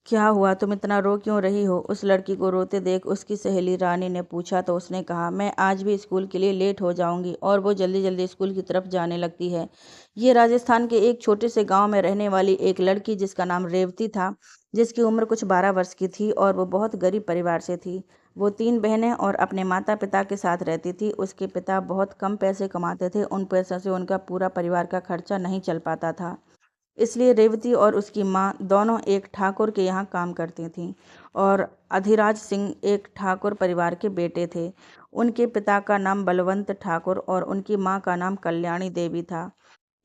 क्या हुआ, तुम इतना रो क्यों रही हो? उस लड़की को रोते देख उसकी सहेली रानी ने पूछा तो उसने कहा, मैं आज भी स्कूल के लिए लेट हो जाऊंगी। और वो जल्दी जल्दी स्कूल की तरफ जाने लगती है। ये राजस्थान के एक छोटे से गांव में रहने वाली एक लड़की जिसका नाम रेवती था, जिसकी उम्र कुछ 12 वर्ष की थी और वो बहुत गरीब परिवार से थी। वो 3 बहनें और अपने माता पिता के साथ रहती थी। उसके पिता बहुत कम पैसे कमाते थे। उन पैसों से उनका पूरा परिवार का खर्चा नहीं चल पाता था। इसलिए रेवती और उसकी माँ दोनों एक ठाकुर के यहाँ काम करती थीं। और अधिराज सिंह एक ठाकुर परिवार के बेटे थे। उनके पिता का नाम बलवंत ठाकुर और उनकी माँ का नाम कल्याणी देवी था।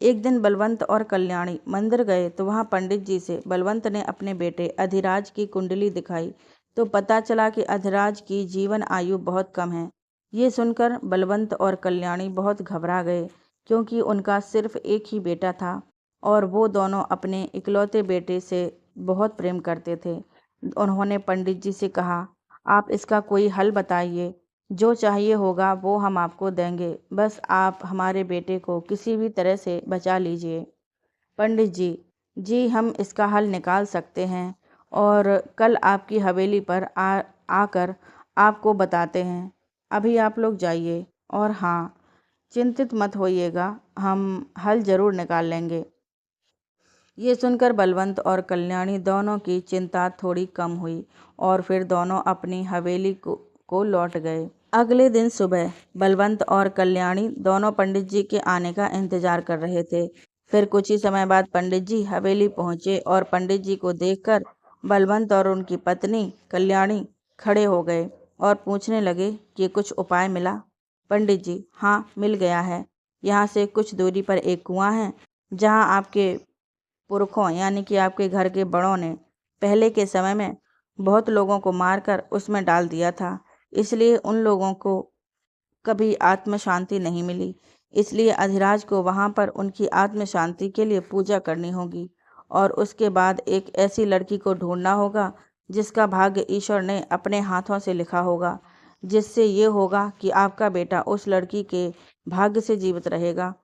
एक दिन बलवंत और कल्याणी मंदिर गए तो वहाँ पंडित जी से बलवंत ने अपने बेटे अधिराज की कुंडली दिखाई तो पता चला कि अधिराज की जीवन आयु बहुत कम है। ये सुनकर बलवंत और कल्याणी बहुत घबरा गए, क्योंकि उनका सिर्फ एक ही बेटा था और वो दोनों अपने इकलौते बेटे से बहुत प्रेम करते थे। उन्होंने पंडित जी से कहा, आप इसका कोई हल बताइए। जो चाहिए होगा वो हम आपको देंगे, बस आप हमारे बेटे को किसी भी तरह से बचा लीजिए। पंडित जी, जी हम इसका हल निकाल सकते हैं और कल आपकी हवेली पर आकर आपको बताते हैं। अभी आप लोग जाइए और हाँ, चिंतित मत होइएगा, हम हल ज़रूर निकाल लेंगे। ये सुनकर बलवंत और कल्याणी दोनों की चिंता थोड़ी कम हुई और फिर दोनों अपनी हवेली को लौट गए। अगले दिन सुबह बलवंत और कल्याणी दोनों पंडित जी के आने का इंतजार कर रहे थे। फिर कुछ ही समय बाद पंडित जी हवेली पहुंचे और पंडित जी को देखकर बलवंत और उनकी पत्नी कल्याणी खड़े हो गए और पूछने लगे कि कुछ उपाय मिला। पंडित जी, हाँ मिल गया है। यहाँ से कुछ दूरी पर एक कुआं है, जहाँ आपके पुरखों यानी कि आपके घर के बड़ों ने पहले के समय में बहुत लोगों को मारकर उसमें डाल दिया था। इसलिए उन लोगों को कभी आत्म शांति नहीं मिली। इसलिए अधिराज को वहां पर उनकी आत्म शांति के लिए पूजा करनी होगी और उसके बाद एक ऐसी लड़की को ढूंढना होगा जिसका भाग्य ईश्वर ने अपने हाथों से लिखा होगा, जिससे ये होगा कि आपका बेटा उस लड़की के भाग्य से जीवित रहेगा।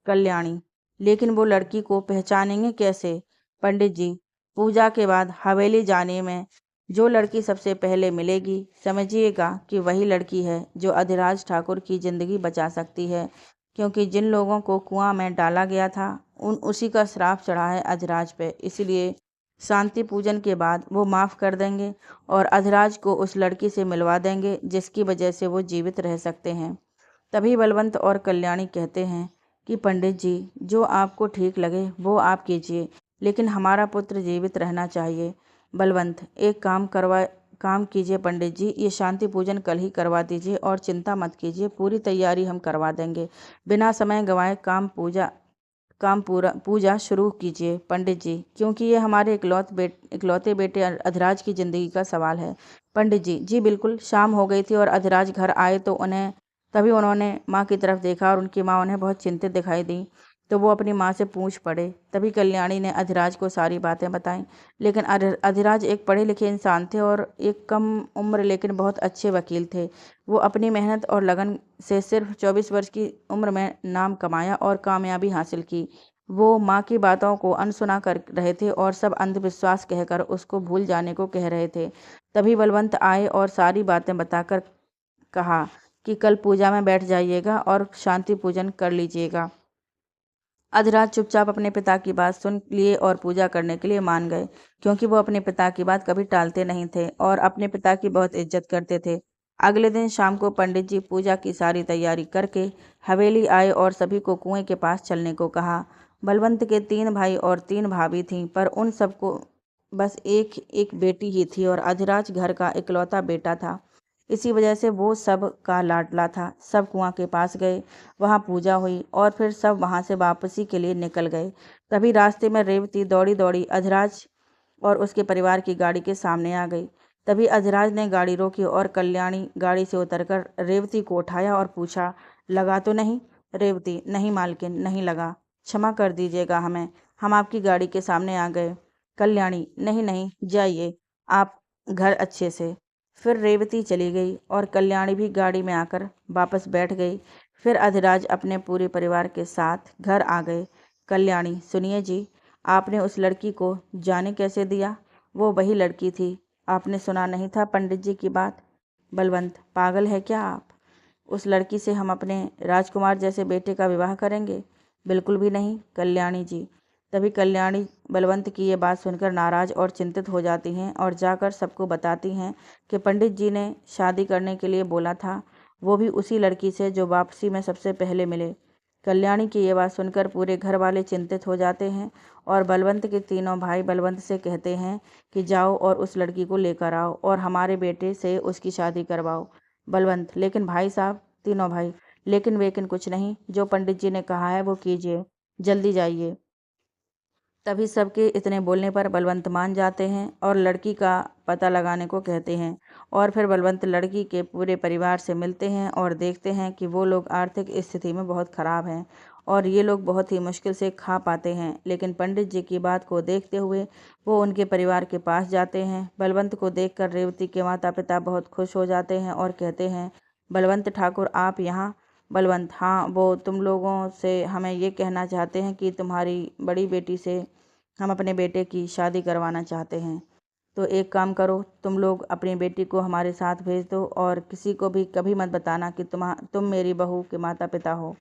कल्याणी, लेकिन वो लड़की को पहचानेंगे कैसे? पंडित जी, पूजा के बाद हवेली जाने में जो लड़की सबसे पहले मिलेगी, समझिएगा कि वही लड़की है जो अधिराज ठाकुर की जिंदगी बचा सकती है, क्योंकि जिन लोगों को कुआं में डाला गया था उसी का श्राप चढ़ा है अधिराज पे। इसलिए शांति पूजन के बाद वो माफ़ कर देंगे और अधिराज को उस लड़की से मिलवा देंगे जिसकी वजह से वो जीवित रह सकते हैं। तभी बलवंत और कल्याणी कहते हैं कि पंडित जी, जो आपको ठीक लगे वो आप कीजिए, लेकिन हमारा पुत्र जीवित रहना चाहिए। बलवंत, एक काम कीजिए पंडित जी, ये शांति पूजन कल ही करवा दीजिए और चिंता मत कीजिए, पूरी तैयारी हम करवा देंगे। बिना समय गंवाए पूजा शुरू कीजिए पंडित जी, क्योंकि ये हमारे इकलौते बेटे अधिराज की जिंदगी का सवाल है। पंडित जी, जी बिल्कुल। शाम हो गई थी और अधिराज घर आए तो तभी उन्होंने माँ की तरफ देखा और उनकी माँ उन्हें बहुत चिंतित दिखाई दी। तो वो अपनी माँ से पूछ पड़े। तभी कल्याणी ने अधिराज को सारी बातें बताईं। लेकिन अधिराज एक पढ़े लिखे इंसान थे और एक कम उम्र लेकिन बहुत अच्छे वकील थे। वो अपनी मेहनत और लगन से सिर्फ 24 वर्ष की उम्र में नाम कमाया और कामयाबी हासिल की। वो माँ की बातों को अनसुना कर रहे थे और सब अंधविश्वास कहकर उसको भूल जाने को कह रहे थे। तभी बलवंत आए और सारी बातें बताकर कहा कि कल पूजा में बैठ जाइएगा और शांति पूजन कर लीजिएगा। अधिराज चुपचाप अपने पिता की बात सुन लिए और पूजा करने के लिए मान गए, क्योंकि वो अपने पिता की बात कभी टालते नहीं थे और अपने पिता की बहुत इज्जत करते थे। अगले दिन शाम को पंडित जी पूजा की सारी तैयारी करके हवेली आए और सभी को कुएं के पास चलने को कहा। बलवंत के 3 भाई और 3 भाभी थीं, पर उन सबको बस एक एक बेटी ही थी और अधिराज घर का इकलौता बेटा था। इसी वजह से वो सब का लाडला था। सब कुआं के पास गए, वहां पूजा हुई और फिर सब वहां से वापसी के लिए निकल गए। तभी रास्ते में रेवती दौड़ी दौड़ी अधिराज और उसके परिवार की गाड़ी के सामने आ गई। तभी अधिराज ने गाड़ी रोकी और कल्याणी गाड़ी से उतरकर रेवती को उठाया और पूछा, लगा तो नहीं? रेवती, नहीं मालकिन, नहीं लगा, क्षमा कर दीजिएगा हमें, हम आपकी गाड़ी के सामने आ गए। कल्याणी, नहीं नहीं, जाइए आप घर अच्छे से। फिर रेवती चली गई और कल्याणी भी गाड़ी में आकर वापस बैठ गई। फिर अधिराज अपने पूरे परिवार के साथ घर आ गए। कल्याणी, सुनिए जी, आपने उस लड़की को जाने कैसे दिया? वो वही लड़की थी। आपने सुना नहीं था पंडित जी की बात? बलवंत: पागल है क्या आप? उस लड़की से हम अपने राजकुमार जैसे बेटे का विवाह करेंगे? बिल्कुल भी नहीं कल्याणी जी। तभी कल्याणी बलवंत की ये बात सुनकर नाराज और चिंतित हो जाती हैं और जाकर सबको बताती हैं कि पंडित जी ने शादी करने के लिए बोला था, वो भी उसी लड़की से जो वापसी में सबसे पहले मिले। कल्याणी की ये बात सुनकर पूरे घर वाले चिंतित हो जाते हैं और बलवंत के तीनों भाई बलवंत से कहते हैं कि जाओ और उस लड़की को लेकर आओ और हमारे बेटे से उसकी शादी करवाओ। बलवंत: लेकिन भाई साहब। तीनों भाई: लेकिन वेकिन कुछ नहीं, जो पंडित जी ने कहा है वो कीजिए, जल्दी जाइए। तभी सबके इतने बोलने पर बलवंत मान जाते हैं और लड़की का पता लगाने को कहते हैं। और फिर बलवंत लड़की के पूरे परिवार से मिलते हैं और देखते हैं कि वो लोग आर्थिक स्थिति में बहुत ख़राब हैं और ये लोग बहुत ही मुश्किल से खा पाते हैं। लेकिन पंडित जी की बात को देखते हुए वो उनके परिवार के पास जाते हैं। बलवंत को देखकर रेवती के माता पिता बहुत खुश हो जाते हैं और कहते हैं, बलवंत ठाकुर आप यहाँ? बलवंत: हाँ, वो तुम लोगों से हमें ये कहना चाहते हैं कि तुम्हारी बड़ी बेटी से हम अपने बेटे की शादी करवाना चाहते हैं। तो एक काम करो, तुम लोग अपनी बेटी को हमारे साथ भेज दो और किसी को भी कभी मत बताना कि तुम मेरी बहू के माता पिता हो।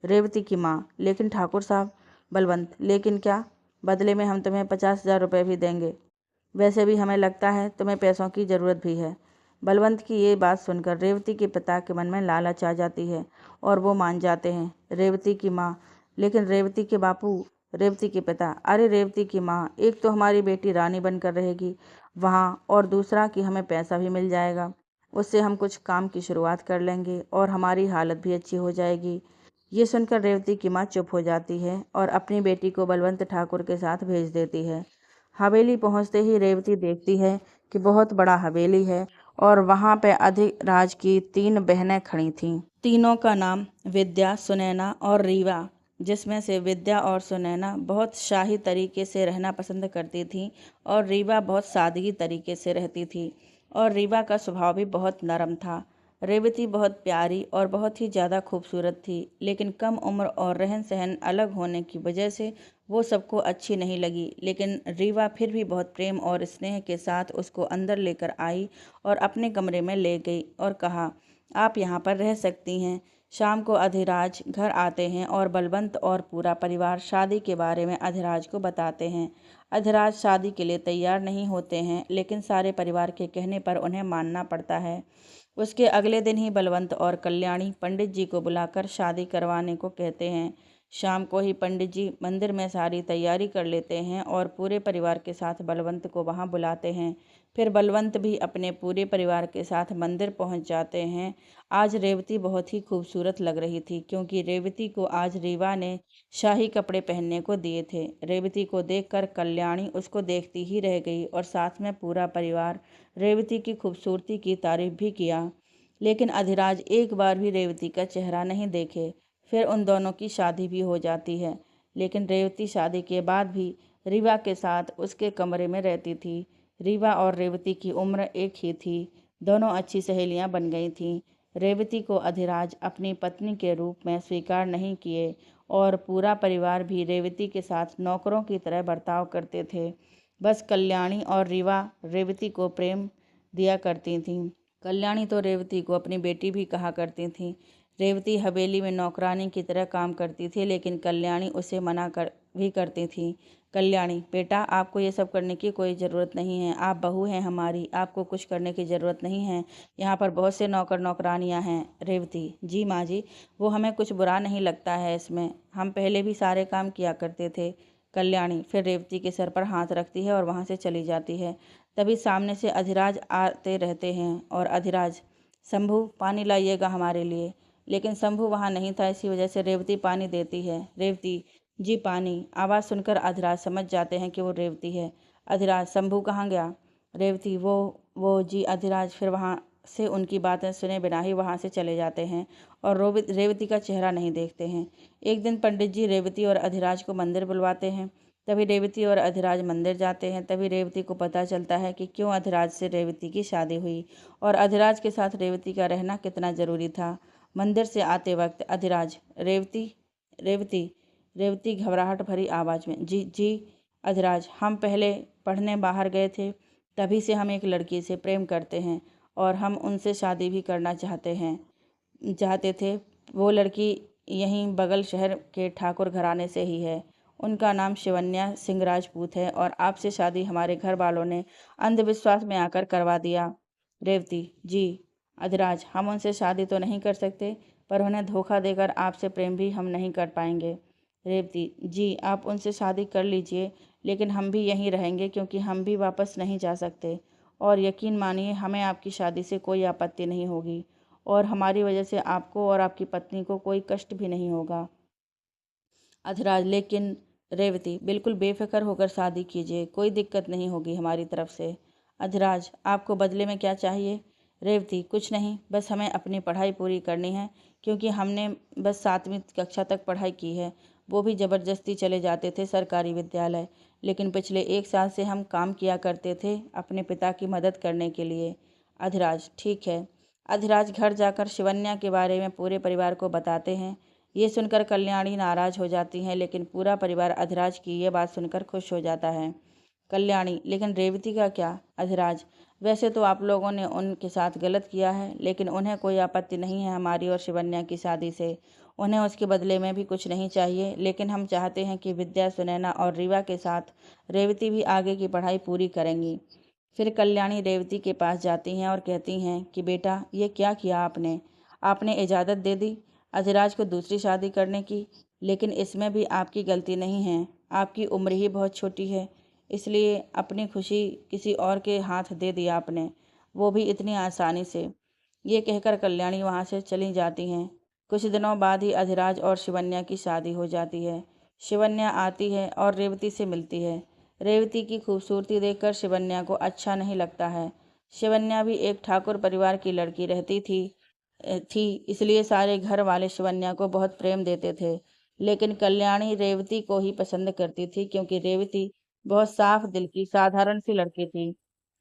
रेवती की माँ: लेकिन ठाकुर साहब। बलवंत: लेकिन क्या? बदले में हम तुम्हें 50,000 रुपये भी देंगे। वैसे भी हमें लगता है तुम्हें पैसों की ज़रूरत भी है। बलवंत की ये बात सुनकर रेवती के पिता के मन में लालच आ जाती है और वो मान जाते हैं। रेवती की माँ: लेकिन रेवती के बापू। रेवती के पिता: अरे रेवती की माँ, एक तो हमारी बेटी रानी बनकर रहेगी वहाँ और दूसरा कि हमें पैसा भी मिल जाएगा, उससे हम कुछ काम की शुरुआत कर लेंगे और हमारी हालत भी अच्छी हो जाएगी। ये सुनकर रेवती की माँ चुप हो जाती है और अपनी बेटी को बलवंत ठाकुर के साथ भेज देती है। हवेली पहुंचते ही रेवती देखती है कि बहुत बड़ा हवेली है और वहां पे अधिराज की 3 बहनें खड़ी थीं। तीनों का नाम विद्या, सुनैना और रीवा, जिसमें से विद्या और सुनैना बहुत शाही तरीके से रहना पसंद करती थीं और रीवा बहुत सादगी तरीके से रहती थी और रीवा का स्वभाव भी बहुत नरम था। रेवती बहुत प्यारी और बहुत ही ज़्यादा खूबसूरत थी, लेकिन कम उम्र और रहन सहन अलग होने की वजह से वो सबको अच्छी नहीं लगी। लेकिन रीवा फिर भी बहुत प्रेम और स्नेह के साथ उसको अंदर लेकर आई और अपने कमरे में ले गई और कहा, आप यहाँ पर रह सकती हैं। शाम को अधिराज घर आते हैं और बलवंत और पूरा परिवार शादी के बारे में अधिराज को बताते हैं। अधिराज शादी के लिए तैयार नहीं होते हैं, लेकिन सारे परिवार के कहने पर उन्हें मानना पड़ता है। उसके अगले दिन ही बलवंत और कल्याणी पंडित जी को बुलाकर शादी करवाने को कहते हैं। शाम को ही पंडित जी मंदिर में सारी तैयारी कर लेते हैं और पूरे परिवार के साथ बलवंत को वहां बुलाते हैं। फिर बलवंत भी अपने पूरे परिवार के साथ मंदिर पहुंच जाते हैं। आज रेवती बहुत ही खूबसूरत लग रही थी क्योंकि रेवती को आज रीवा ने शाही कपड़े पहनने को दिए थे। रेवती को देखकर कल्याणी उसको देखती ही रह गई और साथ में पूरा परिवार रेवती की खूबसूरती की तारीफ भी किया। लेकिन अधिराज एक बार भी रेवती का चेहरा नहीं देखे। फिर उन दोनों की शादी भी हो जाती है। लेकिन रेवती शादी के बाद भी रीवा के साथ उसके कमरे में रहती थी। रीवा और रेवती की उम्र एक ही थी। दोनों अच्छी सहेलियां बन गई थीं। रेवती को अधिराज अपनी पत्नी के रूप में स्वीकार नहीं किए और पूरा परिवार भी रेवती के साथ नौकरों की तरह बर्ताव करते थे। बस कल्याणी और रीवा रेवती को प्रेम दिया करती थीं। कल्याणी तो रेवती को अपनी बेटी भी कहा करती थी। रेवती हवेली में नौकरानी की तरह काम करती थी, लेकिन कल्याणी उसे मना कर भी करती थी। कल्याणी: बेटा, आपको ये सब करने की कोई ज़रूरत नहीं है। आप बहू हैं हमारी, आपको कुछ करने की ज़रूरत नहीं है। यहाँ पर बहुत से नौकर नौकरानियाँ हैं। रेवती: जी माँ जी, वो हमें कुछ बुरा नहीं लगता है इसमें, हम पहले भी सारे काम किया करते थे। कल्याणी फिर रेवती के सर पर हाथ रखती है और वहाँ से चली जाती है। तभी सामने से अधिराज आते रहते हैं और अधिराज: शंभू, पानी लाइएगा हमारे लिए। लेकिन शंभू वहाँ नहीं था, इसी वजह से रेवती पानी देती है। रेवती: जी पानी। आवाज़ सुनकर अधिराज समझ जाते हैं कि वो रेवती है। अधिराज: शंभू कहाँ गया? रेवती: वो जी अधिराज फिर वहाँ से उनकी बातें सुने बिना ही वहाँ से चले जाते हैं और रेवती का चेहरा नहीं देखते हैं। एक दिन पंडित जी रेवती और अधिराज को मंदिर बुलवाते हैं। तभी रेवती और अधिराज मंदिर जाते हैं। तभी रेवती को पता चलता है कि क्यों अधिराज से रेवती की शादी हुई और अधिराज के साथ रेवती का रहना कितना ज़रूरी था। मंदिर से आते वक्त अधिराज: रेवती, रेवती, रेवती घबराहट भरी आवाज़ में: जी जी। अधिराज, हम पहले पढ़ने बाहर गए थे, तभी से हम एक लड़की से प्रेम करते हैं और हम उनसे शादी भी करना चाहते थे। वो लड़की यहीं बगल शहर के ठाकुर घराने से ही है। उनका नाम शिवन्या सिंह राजपूत है और आपसे शादी हमारे घर वालों ने अंधविश्वास में आकर करवा दिया। रेवती, जी। अधिराज, हम उनसे शादी तो नहीं कर सकते, पर उन्हें धोखा देकर आपसे प्रेम भी हम नहीं कर पाएंगे। रेवती, जी, आप उनसे शादी कर लीजिए, लेकिन हम भी यहीं रहेंगे क्योंकि हम भी वापस नहीं जा सकते। और यकीन मानिए, हमें आपकी शादी से कोई आपत्ति नहीं होगी और हमारी वजह से आपको और आपकी पत्नी को कोई कष्ट भी नहीं होगा। अधिराज, लेकिन रेवती, बिल्कुल बेफिक्र होकर शादी कीजिए, कोई दिक्कत नहीं होगी हमारी तरफ से। अधिराज, आपको बदले में क्या चाहिए? रेवती, कुछ नहीं, बस हमें अपनी पढ़ाई पूरी करनी है, क्योंकि हमने बस 7वीं कक्षा तक पढ़ाई की है, वो भी ज़बरदस्ती चले जाते थे सरकारी विद्यालय। लेकिन पिछले 1 साल से हम काम किया करते थे अपने पिता की मदद करने के लिए। अधिराज, ठीक है। अधिराज घर जाकर शिवन्या के बारे में पूरे परिवार को बताते हैं। ये सुनकर कल्याणी नाराज हो जाती हैं, लेकिन पूरा परिवार अधिराज की ये बात सुनकर खुश हो जाता है। कल्याणी, लेकिन रेवती का क्या? अधिराज, वैसे तो आप लोगों ने उनके साथ गलत किया है, लेकिन उन्हें कोई आपत्ति नहीं है हमारी और शिवन्या की शादी से। उन्हें उसके बदले में भी कुछ नहीं चाहिए, लेकिन हम चाहते हैं कि विद्या, सुनैना और रीवा के साथ रेवती भी आगे की पढ़ाई पूरी करेंगी। फिर कल्याणी रेवती के पास जाती हैं और कहती हैं कि बेटा, ये क्या किया आपने? आपने इजाज़त दे दी अधिराज को दूसरी शादी करने की, लेकिन इसमें भी आपकी गलती नहीं है। आपकी उम्र ही बहुत छोटी है, इसलिए अपनी खुशी किसी और के हाथ दे दी आपने, वो भी इतनी आसानी से। ये कहकर कल्याणी वहाँ से चली जाती हैं। कुछ दिनों बाद ही अधिराज और शिवन्या की शादी हो जाती है। शिवन्या आती है और रेवती से मिलती है। रेवती की खूबसूरती देखकर शिवन्या को अच्छा नहीं लगता है। शिवन्या भी एक ठाकुर परिवार की लड़की थी, इसलिए सारे घर वाले शिवन्या को बहुत प्रेम देते थे। लेकिन कल्याणी रेवती को ही पसंद करती थी, क्योंकि रेवती बहुत साफ दिल की साधारण सी लड़की थी।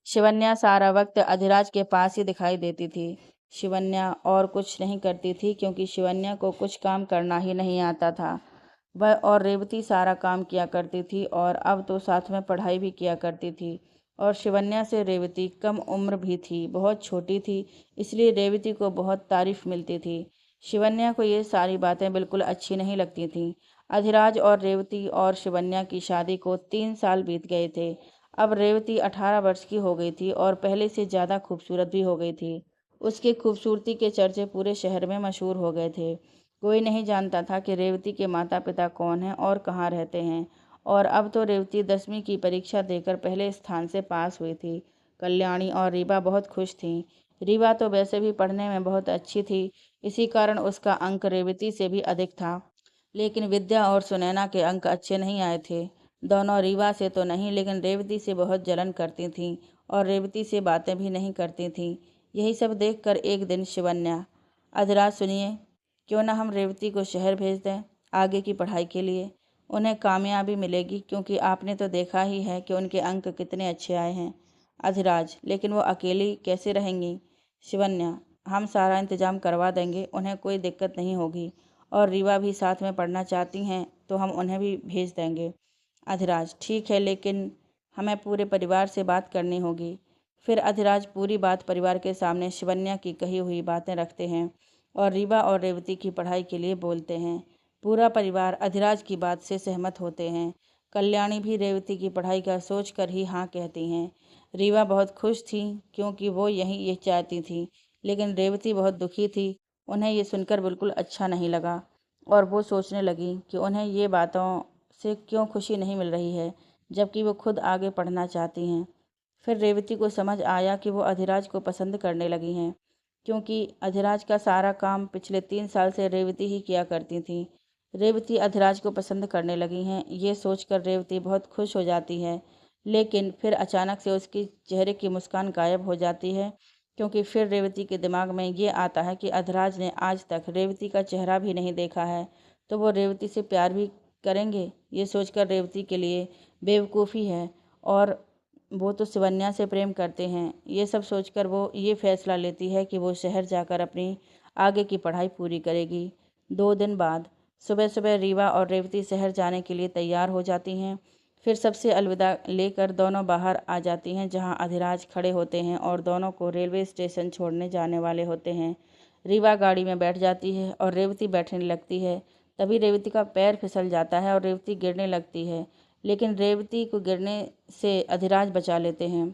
शिवन्या सारा वक्त अधिराज के पास ही दिखाई देती थी। शिवन्या और कुछ नहीं करती थी, क्योंकि शिवन्या को कुछ काम करना ही नहीं आता था। वह और रेवती सारा काम किया करती थी और अब तो साथ में पढ़ाई भी किया करती थी। और शिवन्या से रेवती कम उम्र भी थी, बहुत छोटी थी, इसलिए रेवती को बहुत तारीफ मिलती थी। शिवन्या को ये सारी बातें बिल्कुल अच्छी नहीं लगती थीं। अधिराज और रेवती और शिवन्या की शादी को 3 साल बीत गए थे। अब रेवती 18 वर्ष की हो गई थी और पहले से ज़्यादा खूबसूरत भी हो गई थी। उसकी खूबसूरती के चर्चे पूरे शहर में मशहूर हो गए थे। कोई नहीं जानता था कि रेवती के माता पिता कौन हैं और कहाँ रहते हैं। और अब तो रेवती 10वीं की परीक्षा देकर पहले स्थान से पास हुई थी। कल्याणी और रीवा बहुत खुश थीं। रीवा तो वैसे भी पढ़ने में बहुत अच्छी थी, इसी कारण उसका अंक रेवती से भी अधिक था। लेकिन विद्या और सुनैना के अंक अच्छे नहीं आए थे। दोनों रीवा से तो नहीं, लेकिन रेवती से बहुत जलन करती थीं और रेवती से बातें भी नहीं करती थीं। यही सब देखकर एक दिन शिवन्या, अधिराज सुनिए, क्यों ना हम रेवती को शहर भेज दें आगे की पढ़ाई के लिए। उन्हें कामयाबी मिलेगी, क्योंकि आपने तो देखा ही है कि उनके अंक कितने अच्छे आए हैं। अधिराज, लेकिन वो अकेली कैसे रहेंगी? शिवन्या, हम सारा इंतजाम करवा देंगे, उन्हें कोई दिक्कत नहीं होगी। और रीवा भी साथ में पढ़ना चाहती हैं तो हम उन्हें भी भेज देंगे। अधिराज, ठीक है, लेकिन हमें पूरे परिवार से बात करनी होगी। फिर अधिराज पूरी बात परिवार के सामने शिवन्या की कही हुई बातें रखते हैं और रीवा और रेवती की पढ़ाई के लिए बोलते हैं। पूरा परिवार अधिराज की बात से सहमत होते हैं। कल्याणी भी रेवती की पढ़ाई का सोच कर ही हाँ कहती हैं। रीवा बहुत खुश थी, क्योंकि वो यही ये चाहती थी, लेकिन रेवती बहुत दुखी थी। उन्हें ये सुनकर बिल्कुल अच्छा नहीं लगा और वो सोचने लगी कि उन्हें ये बातों से क्यों खुशी नहीं मिल रही है, जबकि वो खुद आगे पढ़ना चाहती हैं। फिर रेवती को समझ आया कि वो अधिराज को पसंद करने लगी हैं, क्योंकि अधिराज का सारा काम पिछले 3 साल से रेवती ही किया करती थी। रेवती अधिराज को पसंद करने लगी हैं, ये सोचकर रेवती बहुत खुश हो जाती है। लेकिन फिर अचानक से उसकी चेहरे की मुस्कान गायब हो जाती है, क्योंकि फिर रेवती के दिमाग में ये आता है कि अधिराज ने आज तक रेवती का चेहरा भी नहीं देखा है, तो वो रेवती से प्यार भी करेंगे। ये सोचकर रेवती के लिए बेवकूफ़ी है, और वो तो शिवन्या से प्रेम करते हैं। ये सब सोचकर वो ये फैसला लेती है कि वो शहर जाकर अपनी आगे की पढ़ाई पूरी करेगी। 2 दिन बाद सुबह सुबह रीवा और रेवती शहर जाने के लिए तैयार हो जाती हैं। फिर सबसे अलविदा लेकर दोनों बाहर आ जाती हैं, जहां अधिराज खड़े होते हैं और दोनों को रेलवे स्टेशन छोड़ने जाने वाले होते हैं। रीवा गाड़ी में बैठ जाती है और रेवती बैठने लगती है। तभी रेवती का पैर फिसल जाता है और रेवती गिरने लगती है, लेकिन रेवती को गिरने से अधिराज बचा लेते हैं।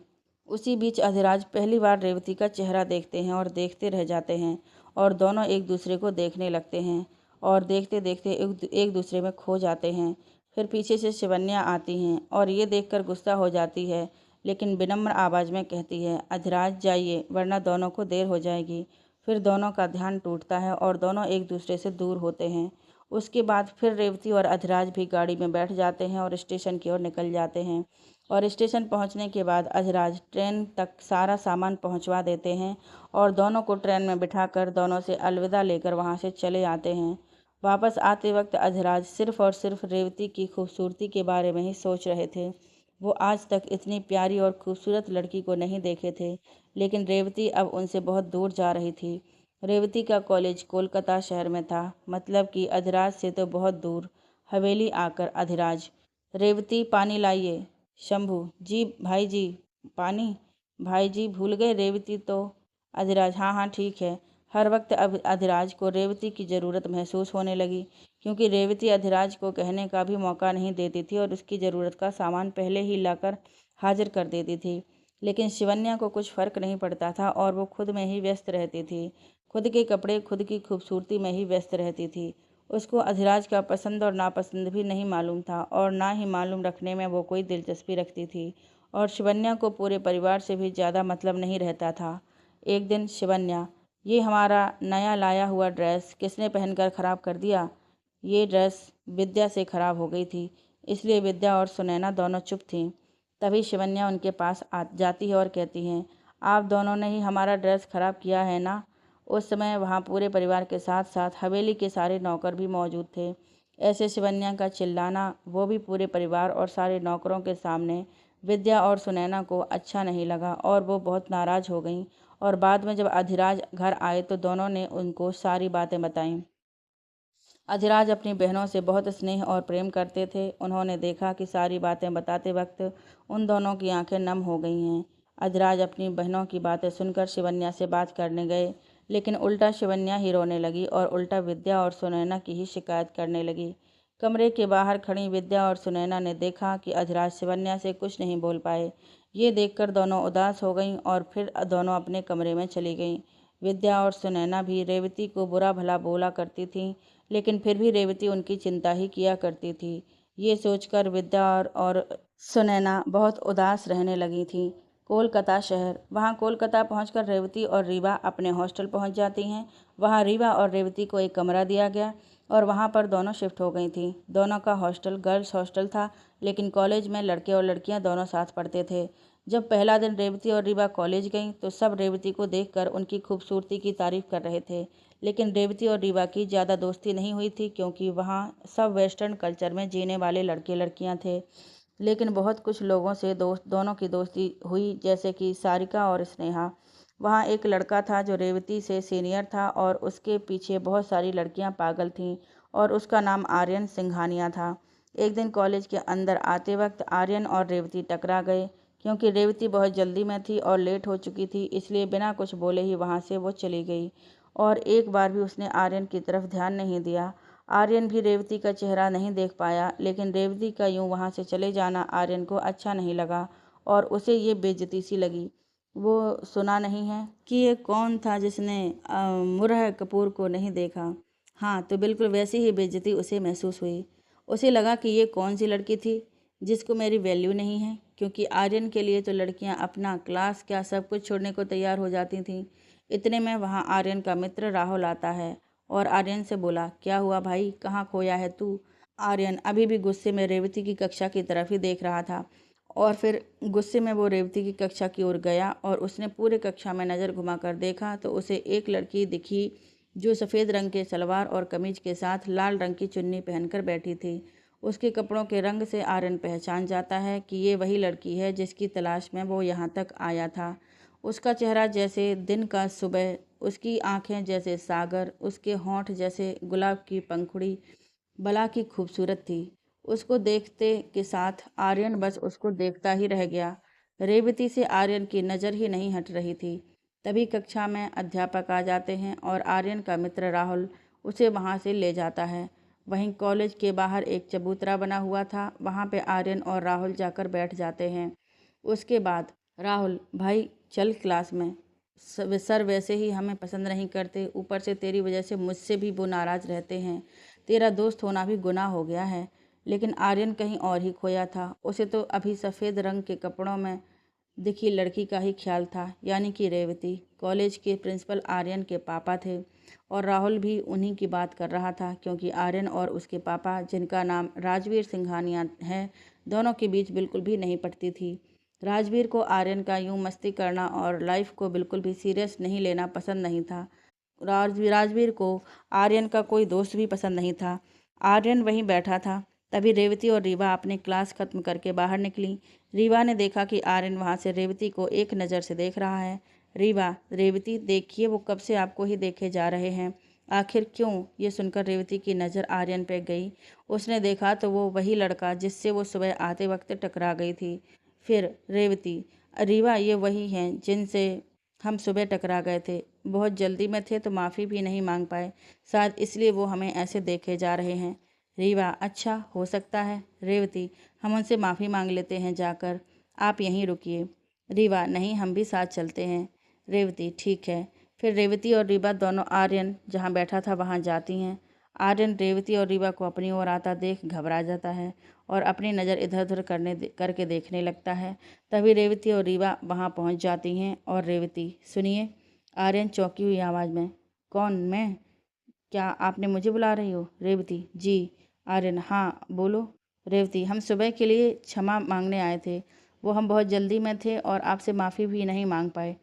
उसी बीच अधिराज पहली बार रेवती का चेहरा देखते हैं और देखते रह जाते हैं, और दोनों एक दूसरे को देखने लगते हैं और देखते देखते एक दूसरे में खो जाते हैं। फिर पीछे से शिवन्या आती हैं और ये देखकर गुस्सा हो जाती है, लेकिन विनम्र आवाज़ में कहती है, अधिराज जाइए, वरना दोनों को देर हो जाएगी। फिर दोनों का ध्यान टूटता है और दोनों एक दूसरे से दूर होते हैं। उसके बाद फिर रेवती और अधिराज भी गाड़ी में बैठ जाते हैं और स्टेशन की ओर निकल जाते हैं। और स्टेशन पहुंचने के बाद अधिराज ट्रेन तक सारा सामान पहुंचवा देते हैं और दोनों को ट्रेन में बिठाकर दोनों से अलविदा लेकर वहां से चले आते हैं। वापस आते वक्त अधिराज सिर्फ और सिर्फ रेवती की खूबसूरती के बारे में ही सोच रहे थे। वो आज तक इतनी प्यारी और खूबसूरत लड़की को नहीं देखे थे, लेकिन रेवती अब उनसे बहुत दूर जा रही थी। रेवती का कॉलेज कोलकाता शहर में था, मतलब कि अधिराज से तो बहुत दूर। हवेली आकर अधिराज, रेवती पानी लाइए। शंभू, जी भाई जी, पानी। भाई जी भूल गए रेवती तो। अधिराज, हाँ हाँ ठीक है। हर वक्त अब अधिराज को रेवती की ज़रूरत महसूस होने लगी, क्योंकि रेवती अधिराज को कहने का भी मौका नहीं देती थी और उसकी ज़रूरत का सामान पहले ही लाकर हाजिर कर देती थी। लेकिन शिवन्या को कुछ फ़र्क नहीं पड़ता था और वो खुद में ही व्यस्त रहती थी। खुद के कपड़े, खुद की खूबसूरती में ही व्यस्त रहती थी। उसको अधिराज का पसंद और नापसंद भी नहीं मालूम था और ना ही मालूम रखने में वो कोई दिलचस्पी रखती थी। और शिवन्या को पूरे परिवार से भी ज़्यादा मतलब नहीं रहता था। एक दिन शिवन्या, ये हमारा नया लाया हुआ ड्रेस किसने पहनकर ख़राब कर दिया? ये ड्रेस विद्या से ख़राब हो गई थी। इसलिए विद्या और सुनैना दोनों चुप थीं। तभी शिवन्या उनके पास आ जाती है और कहती हैं, आप दोनों ने ही हमारा ड्रेस ख़राब किया है ना? उस समय वहाँ पूरे परिवार के साथ साथ हवेली के सारे नौकर भी मौजूद थे। ऐसे शिवन्या का चिल्लाना, वो भी पूरे परिवार और सारे नौकरों के सामने, विद्या और सुनैना को अच्छा नहीं लगा और वो बहुत नाराज़ हो गईं। और बाद में जब अधिराज घर आए तो दोनों ने उनको सारी बातें बताईं। अधिराज अपनी बहनों से बहुत स्नेह और प्रेम करते थे। उन्होंने देखा कि सारी बातें बताते वक्त उन दोनों की आंखें नम हो गई हैं। अधिराज अपनी बहनों की बातें सुनकर शिवन्या से बात करने गए, लेकिन उल्टा शिवन्या ही रोने लगी और उल्टा विद्या और सुनैना की ही शिकायत करने लगी। कमरे के बाहर खड़ी विद्या और सुनैना ने देखा कि अधिराज शिवन्या से कुछ नहीं बोल पाए। ये देखकर दोनों उदास हो गईं और फिर दोनों अपने कमरे में चली गईं। विद्या और सुनैना भी रेवती को बुरा भला बोला करती थीं, लेकिन फिर भी रेवती उनकी चिंता ही किया करती थी। ये सोचकर विद्या और सुनैना बहुत उदास रहने लगी थीं। कोलकाता शहर, वहाँ कोलकाता पहुंचकर रेवती और रीवा अपने हॉस्टल पहुंच जाती हैं। वहाँ रीवा और रेवती को एक कमरा दिया गया और वहाँ पर दोनों शिफ्ट हो गई थीं। दोनों का हॉस्टल गर्ल्स हॉस्टल था, लेकिन कॉलेज में लड़के और लड़कियाँ दोनों साथ पढ़ते थे। जब पहला दिन रेवती और रीवा कॉलेज गईं तो सब रेवती को देखकर उनकी खूबसूरती की तारीफ कर रहे थे, लेकिन रेवती और रीवा की ज़्यादा दोस्ती नहीं हुई थी, क्योंकि वहाँ सब वेस्टर्न कल्चर में जीने वाले लड़के लड़कियाँ थे। लेकिन बहुत कुछ लोगों से दोनों की दोस्ती हुई, जैसे कि सारिका और स्नेहा। वहाँ एक लड़का था जो रेवती से सीनियर था और उसके पीछे बहुत सारी लड़कियाँ पागल थीं, और उसका नाम आर्यन सिंघानिया था। एक दिन कॉलेज के अंदर आते वक्त आर्यन और रेवती टकरा गए। क्योंकि रेवती बहुत जल्दी में थी और लेट हो चुकी थी, इसलिए बिना कुछ बोले ही वहाँ से वो चली गई और एक बार भी उसने आर्यन की तरफ ध्यान नहीं दिया। आर्यन भी रेवती का चेहरा नहीं देख पाया, लेकिन रेवती का यूं वहाँ से चले जाना आर्यन को अच्छा नहीं लगा और उसे ये बेइज्जती सी लगी। वो सुना नहीं है कि ये कौन था जिसने मुरह कपूर को नहीं देखा। हाँ, तो बिल्कुल वैसी ही बेइज्जती उसे महसूस हुई। उसे लगा कि ये कौन सी लड़की थी जिसको मेरी वैल्यू नहीं है, क्योंकि आर्यन के लिए तो लड़कियां अपना क्लास क्या सब कुछ छोड़ने को तैयार हो जाती थीं। इतने में वहाँ आर्यन का मित्र राहुल आता है और आर्यन से बोला, क्या हुआ भाई, कहाँ खोया है तू? आर्यन अभी भी गुस्से में रेवती की कक्षा की तरफ ही देख रहा था और फिर गुस्से में वो रेवती की कक्षा की ओर गया और उसने पूरे कक्षा में नज़र घुमाकर देखा तो उसे एक लड़की दिखी जो सफ़ेद रंग के सलवार और कमीज के साथ लाल रंग की चुन्नी पहनकर बैठी थी। उसके कपड़ों के रंग से आर्यन पहचान जाता है कि ये वही लड़की है जिसकी तलाश में वो यहाँ तक आया था। उसका चेहरा जैसे दिन का सुबह, उसकी आंखें जैसे सागर, उसके होंठ जैसे गुलाब की पंखुड़ी, भला की खूबसूरत थी। उसको देखते के साथ आर्यन बस उसको देखता ही रह गया। रेवती से आर्यन की नज़र ही नहीं हट रही थी। तभी कक्षा में अध्यापक आ जाते हैं और आर्यन का मित्र राहुल उसे वहाँ से ले जाता है। वहीं कॉलेज के बाहर एक चबूतरा बना हुआ था, वहाँ पे आर्यन और राहुल जाकर बैठ जाते हैं। उसके बाद राहुल, भाई चल क्लास में। सर वैसे ही हमें पसंद नहीं करते, ऊपर से तेरी वजह से मुझसे भी वो नाराज़ रहते हैं। तेरा दोस्त होना भी गुनाह हो गया है। लेकिन आर्यन कहीं और ही खोया था। उसे तो अभी सफ़ेद रंग के कपड़ों में दिखी लड़की का ही ख्याल था, यानी कि रेवती। कॉलेज के प्रिंसिपल आर्यन के पापा थे और राहुल भी उन्हीं की बात कर रहा था, क्योंकि आर्यन और उसके पापा, जिनका नाम राजवीर सिंघानिया है, दोनों के बीच बिल्कुल भी नहीं पटती थी। राजवीर को आर्यन का यूं मस्ती करना और लाइफ को बिल्कुल भी सीरियस नहीं लेना पसंद नहीं था। राजवीर को आर्यन का कोई दोस्त भी पसंद नहीं था। आर्यन वहीं बैठा था। तभी रेवती और रीवा अपनी क्लास खत्म करके बाहर निकली। रीवा ने देखा कि आर्यन वहां से रेवती को एक नज़र से देख रहा है। रीवा, रेवती देखिए, वो कब से आपको ही देखे जा रहे हैं। आखिर क्यों? ये सुनकर रेवती की नज़र आर्यन पे गई। उसने देखा तो वो वही लड़का जिससे वो सुबह आते वक्त टकरा गई थी। फिर रेवती, रीवा, ये वही हैं जिनसे हम सुबह टकरा गए थे। बहुत जल्दी में थे तो माफ़ी भी नहीं मांग पाए, शायद इसलिए वो हमें ऐसे देखे जा रहे हैं। रीवा, अच्छा हो सकता है। रेवती, हम उनसे माफ़ी मांग लेते हैं जाकर, आप यहीं रुकिए। रीवा, नहीं, हम भी साथ चलते हैं। रेवती, ठीक है। फिर रेवती और रीवा दोनों आर्यन जहाँ बैठा था वहाँ जाती हैं। आर्यन रेवती और रीवा को अपनी ओर आता देख घबरा जाता है और अपनी नज़र इधर उधर करके देखने लगता है। तभी रेवती और रीवा वहाँ पहुँच जाती हैं और रेवती, सुनिए। आर्यन चौंकी हुई आवाज़ में, कौन? मैं? क्या आपने मुझे बुला रही हो? रेवती, जी। आर्यन, हाँ बोलो। रेवती, हम सुबह के लिए क्षमा मांगने आए थे। वो हम बहुत जल्दी में थे और आपसे माफ़ी भी नहीं मांग पाए।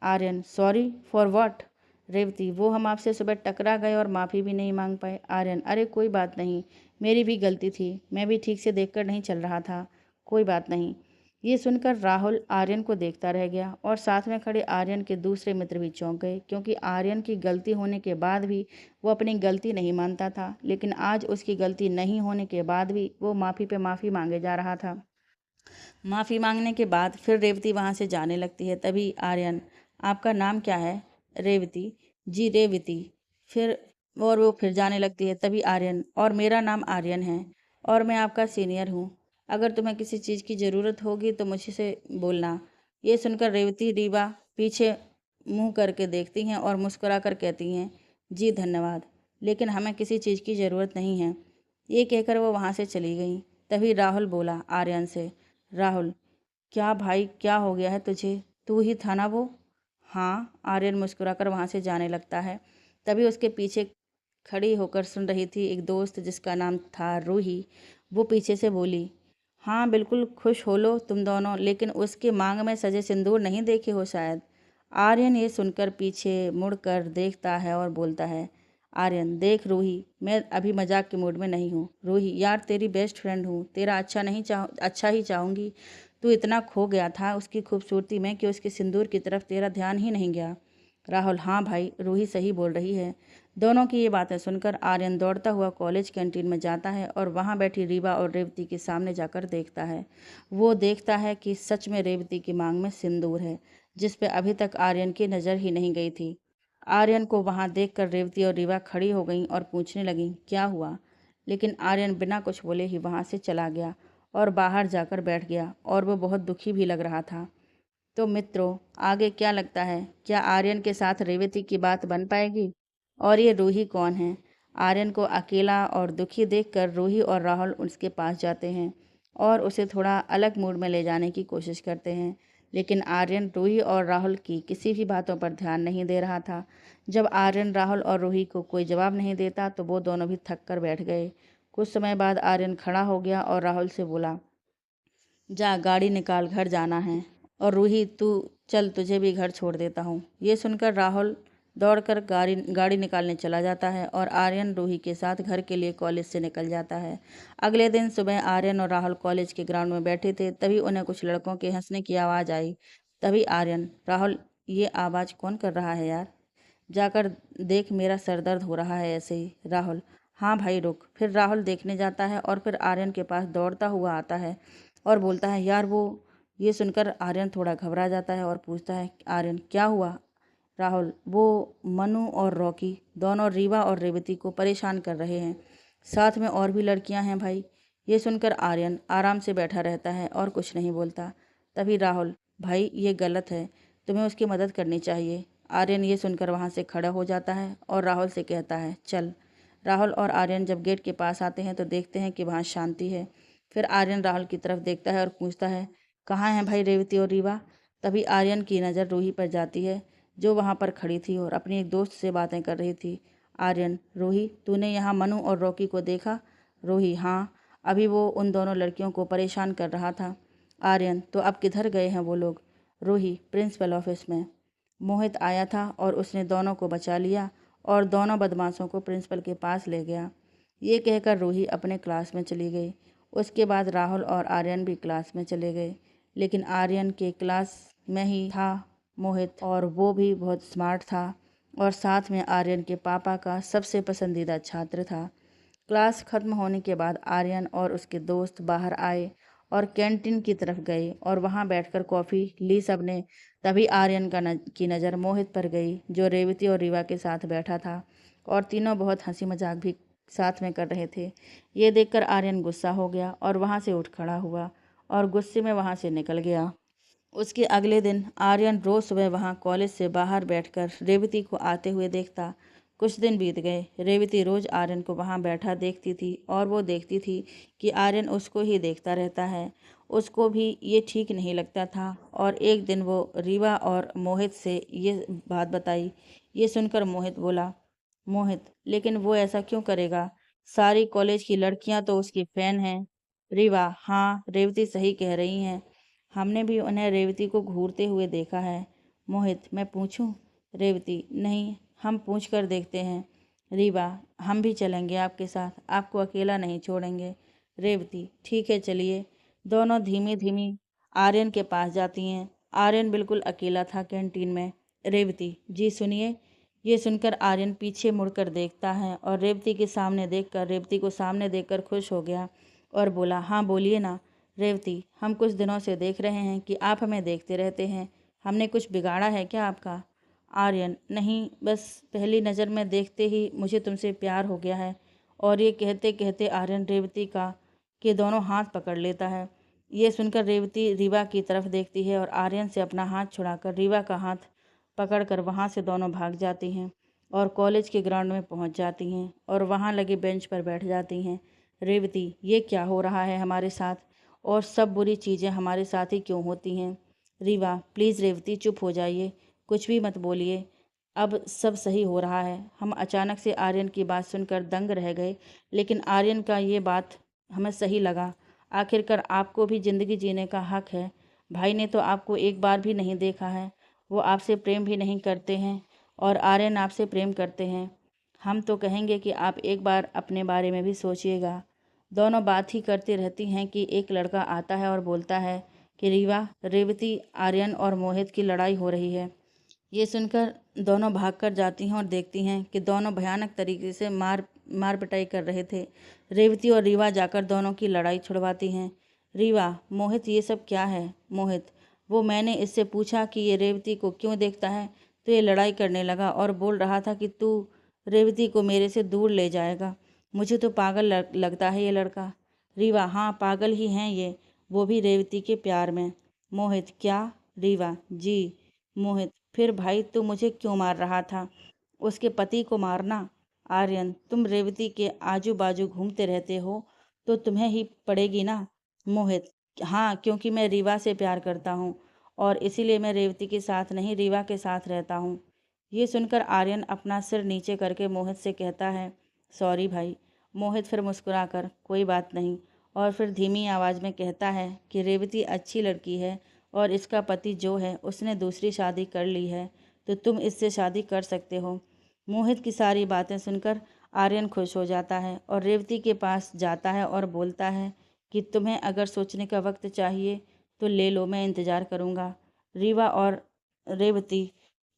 Aryan, sorry for what? Revathi, वो हम आपसे सुबह टकरा गए और माफ़ी भी नहीं मांग पाए। आर्यन, अरे कोई बात नहीं, मेरी भी गलती थी, मैं भी ठीक से देखकर नहीं चल रहा था, कोई बात नहीं। ये सुनकर राहुल आर्यन को देखता रह गया और साथ में खड़े आर्यन के दूसरे मित्र भी चौंक गए, क्योंकि आर्यन की गलती होने के बाद भी वो अपनी गलती नहीं मानता था। लेकिन आज उसकी गलती नहीं होने के बाद भी वो माफ़ी पे माफ़ी मांगे जा रहा था। माफ़ी मांगने के बाद फिर रेवती वहाँ से जाने लगती है। तभी आर्यन, आपका नाम क्या है? रेवती, जी रेवती। फिर और वो फिर जाने लगती है। तभी आर्यन, और मेरा नाम आर्यन है और मैं आपका सीनियर हूँ। अगर तुम्हें किसी चीज़ की ज़रूरत होगी तो मुझसे बोलना। ये सुनकर रेवती रीवा पीछे मुंह करके देखती हैं और मुस्कुरा कर कहती हैं, जी धन्यवाद, लेकिन हमें किसी चीज़ की ज़रूरत नहीं है। ये कहकर वो वहाँ से चली गई। तभी राहुल बोला आर्यन से, राहुल, क्या भाई, क्या हो गया है तुझे? तू ही था ना वो? हाँ। आर्यन मुस्कुराकर वहाँ से जाने लगता है। तभी उसके पीछे खड़ी होकर सुन रही थी एक दोस्त जिसका नाम था रूही। वो पीछे से बोली, हाँ बिल्कुल, खुश हो लो तुम दोनों, लेकिन उसके मांग में सजे सिंदूर नहीं देखे हो शायद। आर्यन ये सुनकर पीछे मुड़कर देखता है और बोलता है, आर्यन, देख रूही, मैं अभी मजाक के मूड में नहीं हूँ। रूही, यार तेरी बेस्ट फ्रेंड हूँ, तेरा अच्छा ही चाहूँगी। तू इतना खो गया था उसकी खूबसूरती में कि उसके सिंदूर की तरफ तेरा ध्यान ही नहीं गया। राहुल, हाँ भाई, रूही सही बोल रही है। दोनों की ये बातें सुनकर आर्यन दौड़ता हुआ कॉलेज कैंटीन में जाता है और वहाँ बैठी रीवा और रेवती के सामने जाकर देखता है। वो देखता है कि सच में रेवती की मांग में सिंदूर है, जिस पे अभी तक आर्यन की नज़र ही नहीं गई थी। आर्यन को वहाँ देखकर रेवती और रीवा खड़ी हो गईं और पूछने लगीं, क्या हुआ? लेकिन आर्यन बिना कुछ बोले ही वहाँ से चला गया और बाहर जाकर बैठ गया और वो बहुत दुखी भी लग रहा था। तो मित्रों, आगे क्या लगता है? क्या आर्यन के साथ रेवती की बात बन पाएगी? और ये रूही कौन है? आर्यन को अकेला और दुखी देखकर रूही और राहुल उसके पास जाते हैं और उसे थोड़ा अलग मूड में ले जाने की कोशिश करते हैं। लेकिन आर्यन रूही और राहुल की किसी भी बातों पर ध्यान नहीं दे रहा था। जब आर्यन राहुल और रूही को कोई जवाब नहीं देता तो वो दोनों भी थक कर बैठ गए। कुछ समय बाद आर्यन खड़ा हो गया और राहुल से बोला, जा गाड़ी निकाल, घर जाना है। और रूही, तू चल, तुझे भी घर छोड़ देता हूँ। ये सुनकर राहुल दौड़कर गाड़ी निकालने चला जाता है और आर्यन रूही के साथ घर के लिए कॉलेज से निकल जाता है। अगले दिन सुबह आर्यन और राहुल कॉलेज के ग्राउंड में बैठे थे, तभी उन्हें कुछ लड़कों के हंसने की आवाज़ आई। तभी आर्यन, राहुल, ये आवाज़ कौन कर रहा है यार? जाकर देख, मेरा सर दर्द हो रहा है ऐसे ही। राहुल, हाँ भाई रुक। फिर राहुल देखने जाता है और फिर आर्यन के पास दौड़ता हुआ आता है और बोलता है यार वो। ये सुनकर आर्यन थोड़ा घबरा जाता है और पूछता है आर्यन क्या हुआ। राहुल वो मनु और रॉकी दोनों रीवा और रेवती को परेशान कर रहे हैं। साथ में और भी लड़कियां हैं भाई। ये सुनकर आर्यन आराम से बैठा रहता है और कुछ नहीं बोलता। तभी राहुल भाई ये गलत है, तुम्हें उसकी मदद करनी चाहिए। आर्यन ये सुनकर वहाँ से खड़ा हो जाता है और राहुल से कहता है चल। राहुल और आर्यन जब गेट के पास आते हैं तो देखते हैं कि वहाँ शांति है। फिर आर्यन राहुल की तरफ देखता है और पूछता है कहाँ हैं भाई रेवती और रीवा। तभी आर्यन की नज़र रूही पर जाती है जो वहाँ पर खड़ी थी और अपनी एक दोस्त से बातें कर रही थी। आर्यन रूही तूने यहाँ मनु और रॉकी को देखा। रूही हाँ, अभी वो उन दोनों लड़कियों को परेशान कर रहा था। आर्यन तो अब किधर गए हैं वो लोग। रूही प्रिंसिपल ऑफिस में। मोहित आया था और उसने दोनों को बचा लिया और दोनों बदमाशों को प्रिंसिपल के पास ले गया। ये कहकर रूही अपने क्लास में चली गई। उसके बाद राहुल और आर्यन भी क्लास में चले गए। लेकिन आर्यन के क्लास में ही था मोहित और वो भी बहुत स्मार्ट था और साथ में आर्यन के पापा का सबसे पसंदीदा छात्र था। क्लास खत्म होने के बाद आर्यन और उसके दोस्त बाहर आए और कैंटीन की तरफ गए और वहां बैठकर कॉफ़ी ली सबने। तभी आर्यन की नज़र मोहित पर गई जो रेवती और रीवा के साथ बैठा था और तीनों बहुत हंसी मजाक भी साथ में कर रहे थे। ये देखकर आर्यन गुस्सा हो गया और वहाँ से उठ खड़ा हुआ और गुस्से में वहाँ से निकल गया। उसके अगले दिन आर्यन रोज सुबह वहाँ कॉलेज से बाहर बैठकर रेवती को आते हुए देखता। कुछ दिन बीत गए। रेवती रोज आर्यन को वहाँ बैठा देखती थी और वो देखती थी कि आर्यन उसको ही देखता रहता है। उसको भी ये ठीक नहीं लगता था और एक दिन वो रीवा और मोहित से ये बात बताई। ये सुनकर मोहित बोला मोहित लेकिन वो ऐसा क्यों करेगा। सारी कॉलेज की लड़कियां तो उसकी फैन हैं। रीवा हाँ, रेवती सही कह रही हैं। हमने भी उन्हें रेवती को घूरते हुए देखा है। मोहित मैं पूछूं। रेवती नहीं, हम पूछ कर देखते हैं। रीवा हम भी चलेंगे आपके साथ, आपको अकेला नहीं छोड़ेंगे। रेवती ठीक है चलिए। दोनों धीमी धीमी आर्यन के पास जाती हैं। आर्यन बिल्कुल अकेला था कैंटीन में। रेवती जी सुनिए। ये सुनकर आर्यन पीछे मुड़कर देखता है और रेवती को सामने देखकर खुश हो गया और बोला हाँ बोलिए ना। रेवती हम कुछ दिनों से देख रहे हैं कि आप हमें देखते रहते हैं। हमने कुछ बिगाड़ा है क्या आपका। आर्यन नहीं, बस पहली नज़र में देखते ही मुझे तुमसे प्यार हो गया है। और ये कहते कहते आर्यन रेवती का के दोनों हाथ पकड़ लेता है। ये सुनकर रेवती रीवा की तरफ देखती है और आर्यन से अपना हाथ छुड़ाकर रीवा का हाथ पकड़कर वहाँ से दोनों भाग जाती हैं और कॉलेज के ग्राउंड में पहुँच जाती हैं और वहाँ लगे बेंच पर बैठ जाती हैं। रेवती ये क्या हो रहा है हमारे साथ, और सब बुरी चीज़ें हमारे साथ ही क्यों होती हैं। रीवा प्लीज़ रेवती चुप हो जाइए, कुछ भी मत बोलिए। अब सब सही हो रहा है। हम अचानक से आर्यन की बात सुनकर दंग रह गए, लेकिन आर्यन का ये बात हमें सही लगा। आखिरकार आपको भी ज़िंदगी जीने का हक है। भाई ने तो आपको एक बार भी नहीं देखा है। वो आपसे प्रेम भी नहीं करते हैं और आर्यन आपसे प्रेम करते हैं। हम तो कहेंगे कि आप एक बार अपने बारे में भी सोचिएगा। दोनों बात ही करती रहती हैं कि एक लड़का आता है और बोलता है कि रीवा रेवती आर्यन और मोहित की लड़ाई हो रही है। ये सुनकर दोनों भागकर जाती हैं और देखती हैं कि दोनों भयानक तरीके से मार पिटाई कर रहे थे। रेवती और रीवा जाकर दोनों की लड़ाई छुड़वाती हैं। रीवा मोहित ये सब क्या है। मोहित वो मैंने इससे पूछा कि ये रेवती को क्यों देखता है तो ये लड़ाई करने लगा और बोल रहा था कि तू रेवती को मेरे से दूर ले जाएगा। मुझे तो पागल लगता है ये लड़का। रीवा हाँ पागल ही हैं ये, वो भी रेवती के प्यार में। मोहित क्या। रीवा जी। मोहित फिर भाई तू मुझे क्यों मार रहा था, उसके पति को मारना। आर्यन तुम रेवती के आजू बाजू घूमते रहते हो तो तुम्हें ही पड़ेगी ना। मोहित हाँ, क्योंकि मैं रीवा से प्यार करता हूँ और इसीलिए मैं रेवती के साथ नहीं रीवा के साथ रहता हूँ। ये सुनकर आर्यन अपना सिर नीचे करके मोहित से कहता है सॉरी भाई। मोहित फिर मुस्कुराकर कोई बात नहीं और फिर धीमी आवाज़ में कहता है कि रेवती अच्छी लड़की है और इसका पति जो है उसने दूसरी शादी कर ली है तो तुम इससे शादी कर सकते हो। मोहित की सारी बातें सुनकर आर्यन खुश हो जाता है और रेवती के पास जाता है और बोलता है कि तुम्हें अगर सोचने का वक्त चाहिए तो ले लो, मैं इंतज़ार करूँगा। रीवा और रेवती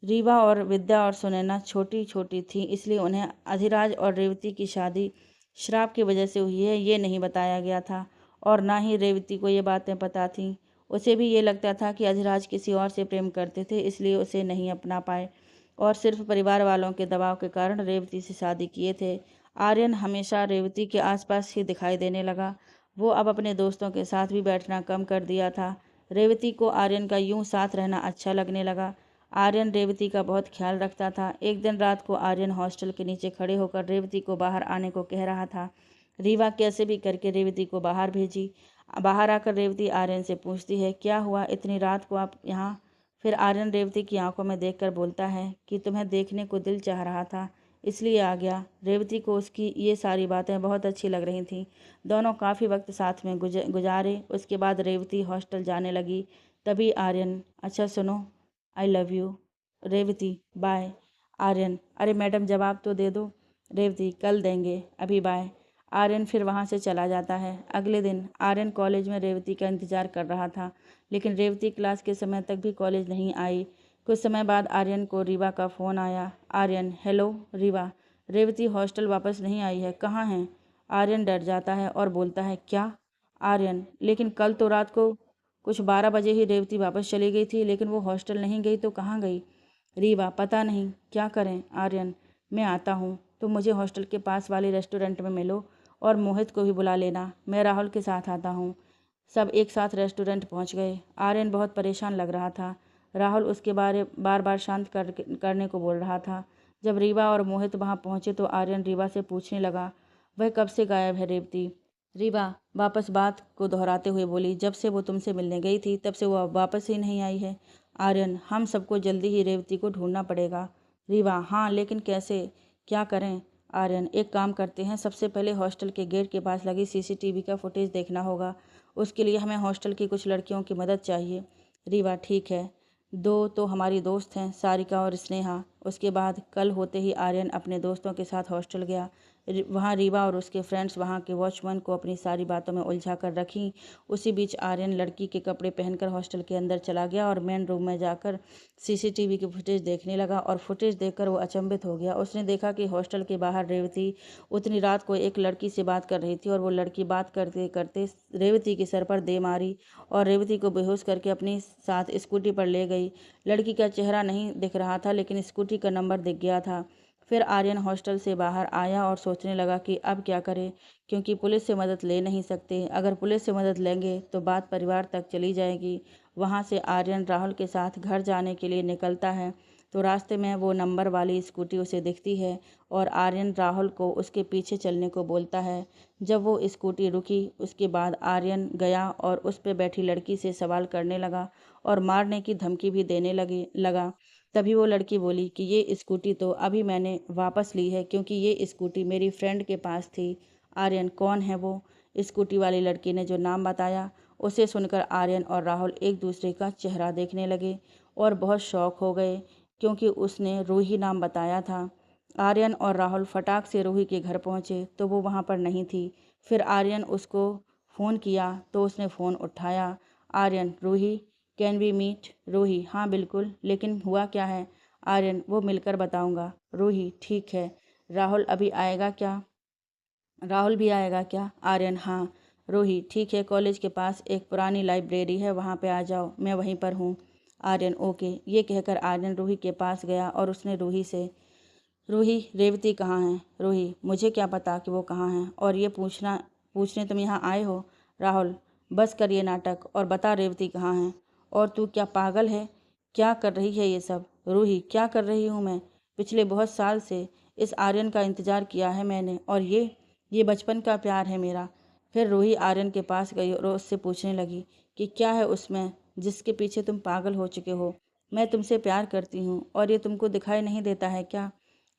रीवा और विद्या और सुनैना छोटी छोटी थी, इसलिए उन्हें अधिराज और रेवती की शादी श्राप की वजह से हुई है ये नहीं बताया गया था, और ना ही रेवती को ये बातें पता थीं। उसे भी ये लगता था कि अधिराज किसी और से प्रेम करते थे, इसलिए उसे नहीं अपना पाए और सिर्फ परिवार वालों के दबाव के कारण रेवती से शादी किए थे। आर्यन हमेशा रेवती के आसपास ही दिखाई देने लगा। वो अब अपने दोस्तों के साथ भी बैठना कम कर दिया था। रेवती को आर्यन का यूं साथ रहना अच्छा लगने लगा। आर्यन रेवती का बहुत ख्याल रखता था। एक दिन रात को आर्यन हॉस्टल के नीचे खड़े होकर रेवती को बाहर आने को कह रहा था। रीवा कैसे भी करके रेवती को बाहर भेजी। बाहर आकर रेवती आर्यन से पूछती है, क्या हुआ, इतनी रात को आप यहाँ? फिर आर्यन रेवती की आंखों में देखकर बोलता है कि तुम्हें देखने को दिल चाह रहा था, इसलिए आ गया। रेवती को उसकी ये सारी बातें बहुत अच्छी लग रही थीं। दोनों काफ़ी वक्त साथ में गुजारे। उसके बाद रेवती हॉस्टल जाने लगी। तभी आर्यन, अच्छा सुनो, I love you. Revathi, bye. Aryan, अरे मैडम जवाब तो दे दो। रेवती, कल देंगे, अभी बाय। आर्यन फिर वहाँ से चला जाता है। अगले दिन आर्यन कॉलेज में रेवती का इंतजार कर रहा था, लेकिन रेवती क्लास के समय तक भी कॉलेज नहीं आई। कुछ समय बाद आर्यन को रीवा का फ़ोन आया। आर्यन, हेलो रीवा, रेवती हॉस्टल वापस नहीं आई है, कहाँ हैं? आर्यन डर जाता है और बोलता है, क्या? आर्यन, लेकिन कल तो रात को कुछ 12 बजे ही रेवती वापस चली गई थी, लेकिन वो हॉस्टल नहीं गई तो कहाँ गई? रीवा, पता नहीं, क्या करें? आर्यन, मैं आता हूँ, तुम मुझे हॉस्टल के पास वाले रेस्टोरेंट में मिलो और मोहित को भी बुला लेना, मैं राहुल के साथ आता हूँ। सब एक साथ रेस्टोरेंट पहुँच गए। आर्यन बहुत परेशान लग रहा था। राहुल उसके बारे बार बार शांत करने को बोल रहा था। जब रीवा और मोहित वहाँ पहुँचे तो आर्यन रीवा से पूछने लगा, वह कब से गायब है रेवती? रीवा वापस बात को दोहराते हुए बोली, जब से वो तुमसे मिलने गई थी तब से वो अब वापस ही नहीं आई है। आर्यन, हम सबको जल्दी ही रेवती को ढूंढना पड़ेगा। रीवा, हाँ लेकिन कैसे, क्या करें? आर्यन, एक काम करते हैं, सबसे पहले हॉस्टल के गेट के पास लगी सीसीटीवी का फुटेज देखना होगा। उसके लिए हमें हॉस्टल की कुछ लड़कियों की मदद चाहिए। रीवा, ठीक है। दो तो हमारी दोस्त हैं, सारिका और स्नेहा। उसके बाद कल होते ही आर्यन अपने दोस्तों के साथ हॉस्टल गया। वहाँ रीवा और उसके फ्रेंड्स वहाँ के वॉचमैन को अपनी सारी बातों में उलझा कर रखी। उसी बीच आर्यन लड़की के कपड़े पहनकर हॉस्टल के अंदर चला गया और मेन रूम में जाकर सीसीटीवी की फुटेज देखने लगा और फुटेज देखकर वो अचंभित हो गया। उसने देखा कि हॉस्टल के बाहर रेवती उतनी रात को एक लड़की से बात कर रही थी और वो लड़की बात करते करते रेवती के सर पर दे मारी और रेवती को बेहोश करके अपनी साथ स्कूटी पर ले गई। लड़की का चेहरा नहीं दिख रहा था, लेकिन स्कूटी का नंबर दिख गया था। फिर आर्यन हॉस्टल से बाहर आया और सोचने लगा कि अब क्या करे, क्योंकि पुलिस से मदद ले नहीं सकते। अगर पुलिस से मदद लेंगे तो बात परिवार तक चली जाएगी। वहाँ से आर्यन राहुल के साथ घर जाने के लिए निकलता है तो रास्ते में वो नंबर वाली स्कूटी उसे दिखती है और आर्यन राहुल को उसके पीछे चलने को बोलता है। जब वो स्कूटी रुकी उसके बाद आर्यन गया और उस पर बैठी लड़की से सवाल करने लगा और मारने की धमकी भी देने लगा। तभी वो लड़की बोली कि ये स्कूटी तो अभी मैंने वापस ली है, क्योंकि ये स्कूटी मेरी फ्रेंड के पास थी। आर्यन, कौन है वो? स्कूटी वाली लड़की ने जो नाम बताया उसे सुनकर आर्यन और राहुल एक दूसरे का चेहरा देखने लगे और बहुत शौक हो गए, क्योंकि उसने रूही नाम बताया था। आर्यन और राहुल फटाक से रूही के घर पहुंचे तो वो वहां पर नहीं थी। फिर आर्यन उसको फ़ोन किया तो उसने फ़ोन उठाया। Aryan, Ruhi, can we meet? Ruhi, हाँ बिल्कुल, लेकिन हुआ क्या है? आर्यन, वो मिलकर बताऊंगा। रूही, ठीक है। राहुल अभी आएगा क्या? राहुल भी आएगा क्या? आर्यन, हाँ। रूही, ठीक है, कॉलेज के पास एक पुरानी लाइब्रेरी है, वहाँ पे आ जाओ, मैं वहीं पर हूँ। आर्यन, ओके। ये कहकर आर्यन रूही के पास गया और उसने रूही से, रूही, रेवती कहाँ है? रूही, मुझे क्या पता कि वो कहाँ है, और ये पूछने तुम यहाँ आए हो? राहुल, बस कर ये नाटक और बता रेवती कहाँ है। और तू क्या पागल है? क्या कर रही है ये सब? रूही, क्या कर रही हूँ मैं? पिछले बहुत साल से इस आर्यन का इंतजार किया है मैंने, और ये बचपन का प्यार है मेरा। फिर रूही आर्यन के पास गई और उससे पूछने लगी कि क्या है उसमें जिसके पीछे तुम पागल हो चुके हो? मैं तुमसे प्यार करती हूँ और ये तुमको दिखाई नहीं देता है क्या?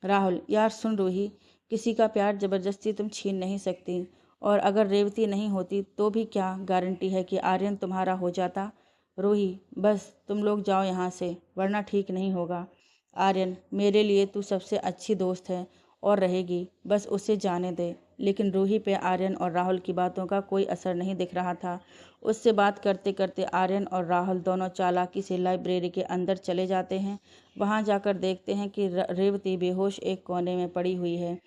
राहुल, यार सुन रूही, किसी का प्यार ज़बरदस्ती तुम छीन नहीं सकती, और अगर रेवती नहीं होती तो भी क्या गारंटी है कि आर्यन तुम्हारा हो जाता? रूही, बस तुम लोग जाओ यहाँ से, वरना ठीक नहीं होगा। आर्यन, मेरे लिए तू सबसे अच्छी दोस्त है और रहेगी, बस उसे जाने दे। लेकिन रूही पे आर्यन और राहुल की बातों का कोई असर नहीं दिख रहा था। उससे बात करते करते आर्यन और राहुल दोनों चालाकी से लाइब्रेरी के अंदर चले जाते हैं। वहां जाकर देखते हैं कि रेवती बेहोश एक कोने में पड़ी हुई है।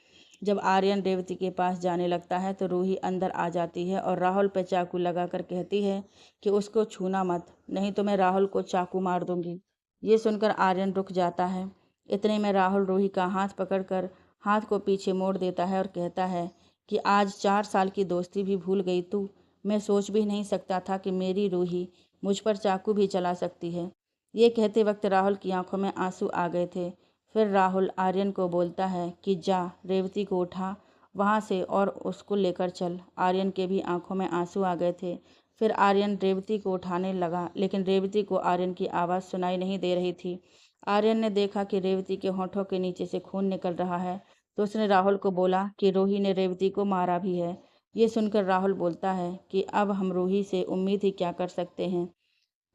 जब आर्यन रेवती के पास जाने लगता है तो रूही अंदर आ जाती है और राहुल पे चाकू लगाकर कहती है कि उसको छूना मत, नहीं तो मैं राहुल को चाकू मार दूंगी। ये सुनकर आर्यन रुक जाता है। इतने में राहुल रूही का हाथ पकड़कर हाथ को पीछे मोड़ देता है और कहता है कि आज 4 साल की दोस्ती भी भूल गई तू। मैं सोच भी नहीं सकता था कि मेरी रूही मुझ पर चाकू भी चला सकती है। ये कहते वक्त राहुल की आंखों में आंसू आ गए थे। फिर राहुल आर्यन को बोलता है कि जा रेवती को उठा वहाँ से और उसको लेकर चल। आर्यन के भी आंखों में आंसू आ गए थे। फिर आर्यन रेवती को उठाने लगा, लेकिन रेवती को आर्यन की आवाज़ सुनाई नहीं दे रही थी। आर्यन ने देखा कि रेवती के होठों के नीचे से खून निकल रहा है, तो उसने राहुल को बोला कि रूही ने रेवती को मारा भी है। ये सुनकर राहुल बोलता है कि अब हम रूही से उम्मीद ही क्या कर सकते हैं।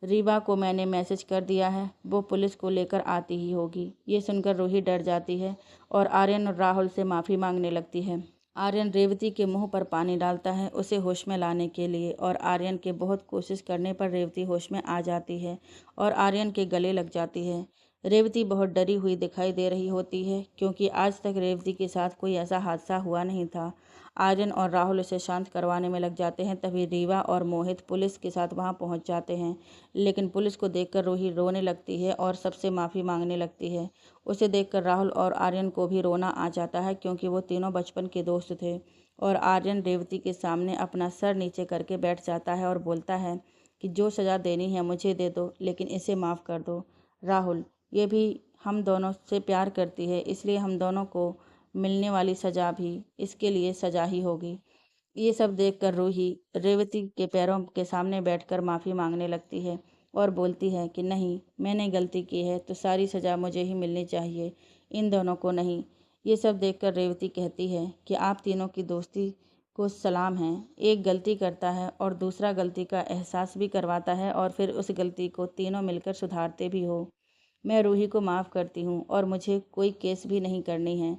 रीवा को मैंने मैसेज कर दिया है, वो पुलिस को लेकर आती ही होगी। ये सुनकर रूही डर जाती है और आर्यन और राहुल से माफ़ी मांगने लगती है। आर्यन रेवती के मुंह पर पानी डालता है उसे होश में लाने के लिए, और आर्यन के बहुत कोशिश करने पर रेवती होश में आ जाती है और आर्यन के गले लग जाती है। रेवती बहुत डरी हुई दिखाई दे रही होती है, क्योंकि आज तक रेवती के साथ कोई ऐसा हादसा हुआ नहीं था। आर्यन और राहुल उसे शांत करवाने में लग जाते हैं। तभी रीवा और मोहित पुलिस के साथ वहां पहुंच जाते हैं, लेकिन पुलिस को देखकर रूही रोने लगती है और सबसे माफ़ी मांगने लगती है। उसे देखकर राहुल और आर्यन को भी रोना आ जाता है, क्योंकि वो तीनों बचपन के दोस्त थे। और आर्यन रेवती के सामने अपना सर नीचे करके बैठ जाता है और बोलता है कि जो सज़ा देनी है मुझे दे दो, लेकिन इसे माफ़ कर दो। राहुल, ये भी हम दोनों से प्यार करती है, इसलिए हम दोनों को मिलने वाली सज़ा भी इसके लिए सज़ा ही होगी। ये सब देखकर रूही रेवती के पैरों के सामने बैठकर माफ़ी मांगने लगती है और बोलती है कि नहीं, मैंने गलती की है तो सारी सज़ा मुझे ही मिलनी चाहिए, इन दोनों को नहीं। ये सब देखकर रेवती कहती है कि आप तीनों की दोस्ती को सलाम है। एक गलती करता है और दूसरा गलती का एहसास भी करवाता है और फिर उस गलती को तीनों मिलकर सुधारते भी हो। मैं रूही को माफ़ करती हूँ और मुझे कोई केस भी नहीं करनी है।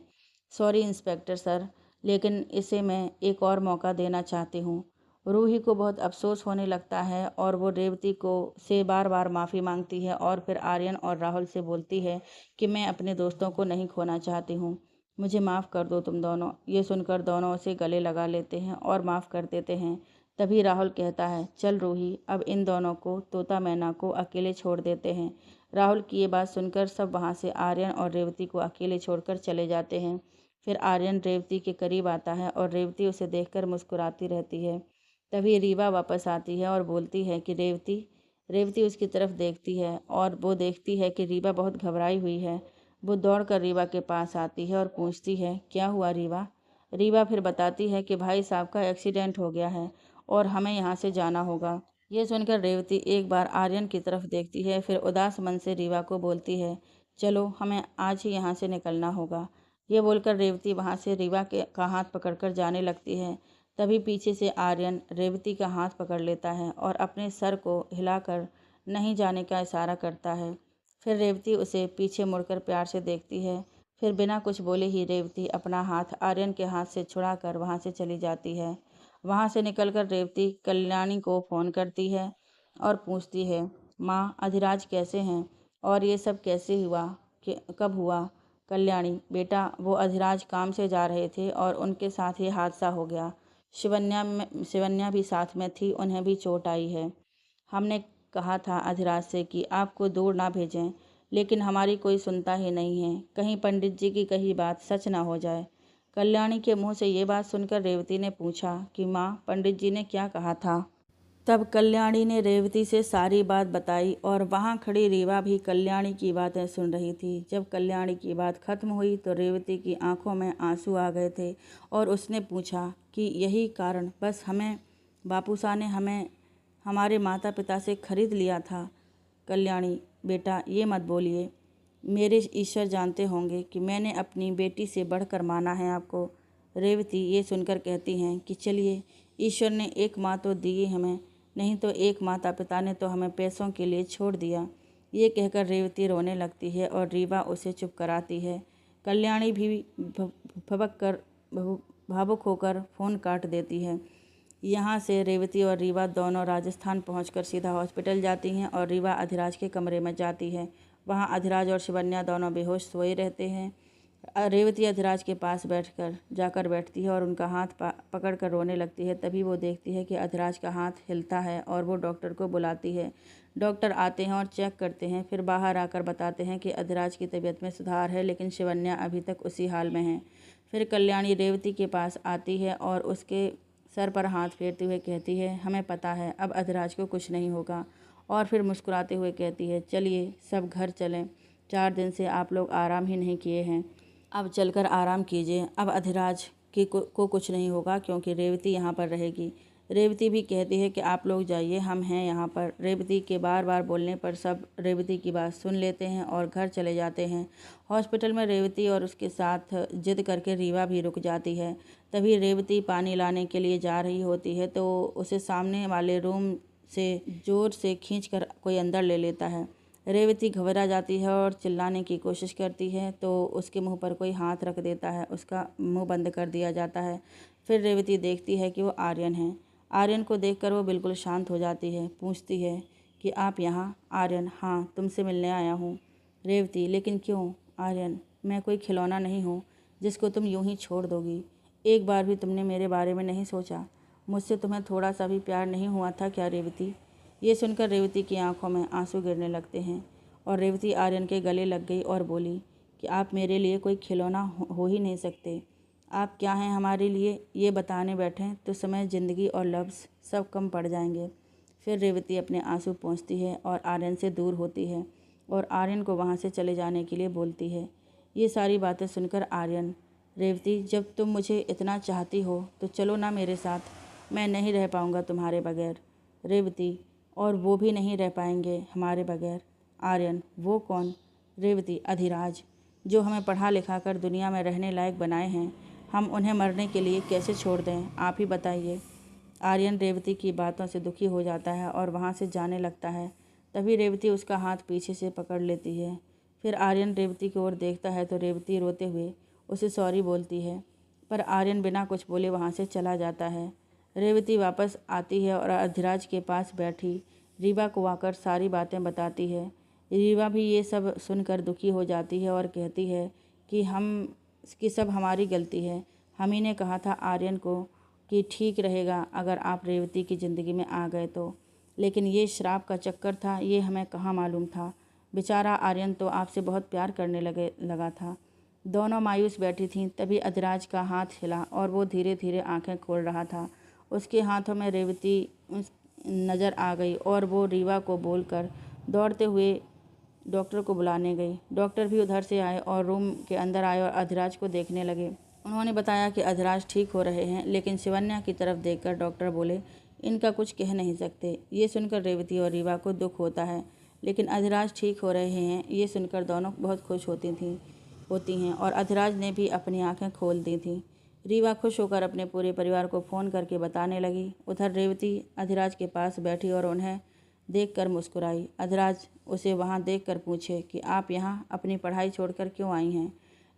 सॉरी इंस्पेक्टर सर, लेकिन इसे मैं एक और मौका देना चाहती हूँ। रूही को बहुत अफसोस होने लगता है और वो रेवती को से बार बार माफ़ी मांगती है और फिर आर्यन और राहुल से बोलती है कि मैं अपने दोस्तों को नहीं खोना चाहती हूँ, मुझे माफ़ कर दो तुम दोनों। ये सुनकर दोनों उसे गले लगा लेते हैं और माफ़ कर देते हैं। तभी राहुल कहता है चल रूही, अब इन दोनों को तोता मैना को अकेले छोड़ देते हैं। राहुल की ये बात सुनकर सब वहाँ से आर्यन और रेवती को अकेले छोड़कर चले जाते हैं। फिर आर्यन रेवती के करीब आता है और रेवती उसे देखकर मुस्कुराती रहती है। तभी रीवा वापस आती है और बोलती है कि रेवती। रेवती उसकी तरफ देखती है और वो देखती है कि रीवा बहुत घबराई हुई है। वो दौड़कर रीवा के पास आती है और पूछती है क्या हुआ रीवा। रीवा फिर बताती है कि भाई साहब का एक्सीडेंट हो गया है और हमें यहाँ से जाना होगा। ये सुनकर रेवती एक बार आर्यन की तरफ देखती है, फिर उदास मन से रीवा को बोलती है चलो हमें आज ही यहाँ से निकलना होगा। ये बोलकर रेवती वहाँ से रीवा के का हाथ पकड़कर जाने लगती है। तभी पीछे से आर्यन रेवती का हाथ पकड़ लेता है और अपने सर को हिलाकर नहीं जाने का इशारा करता है। फिर रेवती उसे पीछे मुड़कर प्यार से देखती है। फिर बिना कुछ बोले ही रेवती अपना हाथ आर्यन के हाथ से छुड़ाकर वहाँ से चली जाती है। वहाँ से निकलकर रेवती कल्याणी को फ़ोन करती है और पूछती है माँ, अधिराज कैसे हैं और ये सब कैसे हुआ, कब हुआ। कल्याणी, बेटा वो अधिराज काम से जा रहे थे और उनके साथ ये हादसा हो गया। शिवन्या भी साथ में थी, उन्हें भी चोट आई है। हमने कहा था अधिराज से कि आपको दूर ना भेजें, लेकिन हमारी कोई सुनता ही नहीं है। कहीं पंडित जी की कही बात सच ना हो जाए। कल्याणी के मुंह से ये बात सुनकर रेवती ने पूछा कि माँ, पंडित जी ने क्या कहा था। तब कल्याणी ने रेवती से सारी बात बताई और वहाँ खड़ी रीवा भी कल्याणी की बातें सुन रही थी। जब कल्याणी की बात खत्म हुई तो रेवती की आंखों में आंसू आ गए थे और उसने पूछा कि यही कारण बस हमें बापू साहब ने हमें हमारे माता पिता से खरीद लिया था। कल्याणी, बेटा ये मत बोलिए, मेरे ईश्वर जानते होंगे कि मैंने अपनी बेटी से बढ़कर माना है आपको। रेवती ये सुनकर कहती हैं कि चलिए, ईश्वर ने एक माँ तो दी हमें, नहीं तो एक माता पिता ने तो हमें पैसों के लिए छोड़ दिया। ये कहकर रेवती रोने लगती है और रीवा उसे चुप कराती है। कल्याणी भी भावुक होकर फ़ोन काट देती है। यहाँ से रेवती और रीवा दोनों राजस्थान पहुंचकर सीधा हॉस्पिटल जाती हैं और रीवा अधिराज के कमरे में जाती है। वहाँ अधिराज और शिवन्या दोनों बेहोश सोए रहते हैं। रेवती अधिराज के पास जाकर बैठती है और उनका हाथ पकड़ कर रोने लगती है। तभी वो देखती है कि अधिराज का हाथ हिलता है और वो डॉक्टर को बुलाती है। डॉक्टर आते हैं और चेक करते हैं, फिर बाहर आकर बताते हैं कि अधिराज की तबीयत में सुधार है, लेकिन शिवन्या अभी तक उसी हाल में है। फिर कल्याणी रेवती के पास आती है और उसके सर पर हाथ फेरते हुए कहती है, हमें पता है अब अधिराज को कुछ नहीं होगा। और फिर मुस्कुराते हुए कहती है, चलिए सब घर चलें, 4 दिन से आप लोग आराम ही नहीं किए हैं, अब चलकर आराम कीजिए। अब अधिराज को कुछ नहीं होगा क्योंकि रेवती यहाँ पर रहेगी। रेवती भी कहती है कि आप लोग जाइए, हम हैं यहाँ पर। रेवती के बार बार बोलने पर सब रेवती की बात सुन लेते हैं और घर चले जाते हैं। हॉस्पिटल में रेवती और उसके साथ जिद करके रीवा भी रुक जाती है। तभी रेवती पानी लाने के लिए जा रही होती है तो उसे सामने वाले रूम से ज़ोर से खींचकर कोई अंदर ले लेता है। रेवती घबरा जाती है और चिल्लाने की कोशिश करती है तो उसके मुंह पर कोई हाथ रख देता है, उसका मुंह बंद कर दिया जाता है। फिर रेवती देखती है कि वो आर्यन है। आर्यन को देखकर वो बिल्कुल शांत हो जाती है। पूछती है कि आप यहाँ? आर्यन, हाँ, तुमसे मिलने आया हूँ। रेवती, लेकिन क्यों? आर्यन, मैं कोई खिलौना नहीं हूँ जिसको तुम यूं ही छोड़ दोगी। एक बार भी तुमने मेरे बारे में नहीं सोचा? मुझसे तुम्हें थोड़ा सा भी प्यार नहीं हुआ था क्या रेवती? ये सुनकर रेवती की आंखों में आंसू गिरने लगते हैं और रेवती आर्यन के गले लग गई और बोली कि आप मेरे लिए कोई खिलौना हो ही नहीं सकते। आप क्या हैं हमारे लिए, ये बताने बैठें तो समय, ज़िंदगी और लफ्ज़ सब कम पड़ जाएंगे। फिर रेवती अपने आंसू पोंछती है और आर्यन से दूर होती है और आर्यन को वहाँ से चले जाने के लिए बोलती है। ये सारी बातें सुनकर आर्यन, रेवती, जब तुम मुझे इतना चाहती हो तो चलो ना मेरे साथ, मैं नहीं रह पाऊँगा तुम्हारे बगैर। रेवती, और वो भी नहीं रह पाएंगे हमारे बगैर। आर्यन, वो कौन? रेवती, अधिराज, जो हमें पढ़ा लिखा कर दुनिया में रहने लायक बनाए हैं, हम उन्हें मरने के लिए कैसे छोड़ दें, आप ही बताइए। आर्यन रेवती की बातों से दुखी हो जाता है और वहाँ से जाने लगता है। तभी रेवती उसका हाथ पीछे से पकड़ लेती है। फिर आर्यन रेवती की ओर देखता है तो रेवती रोते हुए उसे सॉरी बोलती है, पर आर्यन बिना कुछ बोले वहाँ से चला जाता है। रेवती वापस आती है और अधिराज के पास बैठी रीवा को आकर सारी बातें बताती है। रीवा भी ये सब सुनकर दुखी हो जाती है और कहती है कि सब हमारी गलती है। हम ही ने कहा था आर्यन को कि ठीक रहेगा अगर आप रेवती की ज़िंदगी में आ गए तो, लेकिन ये श्राप का चक्कर था, ये हमें कहाँ मालूम था। बेचारा आर्यन तो आपसे बहुत प्यार करने लगा था। दोनों मायूस बैठी थीं। तभी अधिराज का हाथ हिला और वो धीरे धीरे आंखें खोल रहा था। उसके हाथों में रेवती नज़र आ गई और वो रीवा को बोलकर दौड़ते हुए डॉक्टर को बुलाने गई। डॉक्टर भी उधर से आए और रूम के अंदर आए और अधिराज को देखने लगे। उन्होंने बताया कि अधिराज ठीक हो रहे हैं, लेकिन शिवन्या की तरफ देखकर डॉक्टर बोले, इनका कुछ कह नहीं सकते। ये सुनकर रेवती और रीवा को दुख होता है, लेकिन अधिराज ठीक हो रहे हैं ये सुनकर दोनों बहुत खुश होती हैं और अधिराज ने भी अपनी आंखें खोल दी थीं। रीवा खुश होकर अपने पूरे परिवार को फ़ोन करके बताने लगी। उधर रेवती अधिराज के पास बैठी और उन्हें देखकर मुस्कुराई। अधिराज उसे वहाँ देखकर पूछे कि आप यहाँ अपनी पढ़ाई छोड़कर क्यों आई हैं?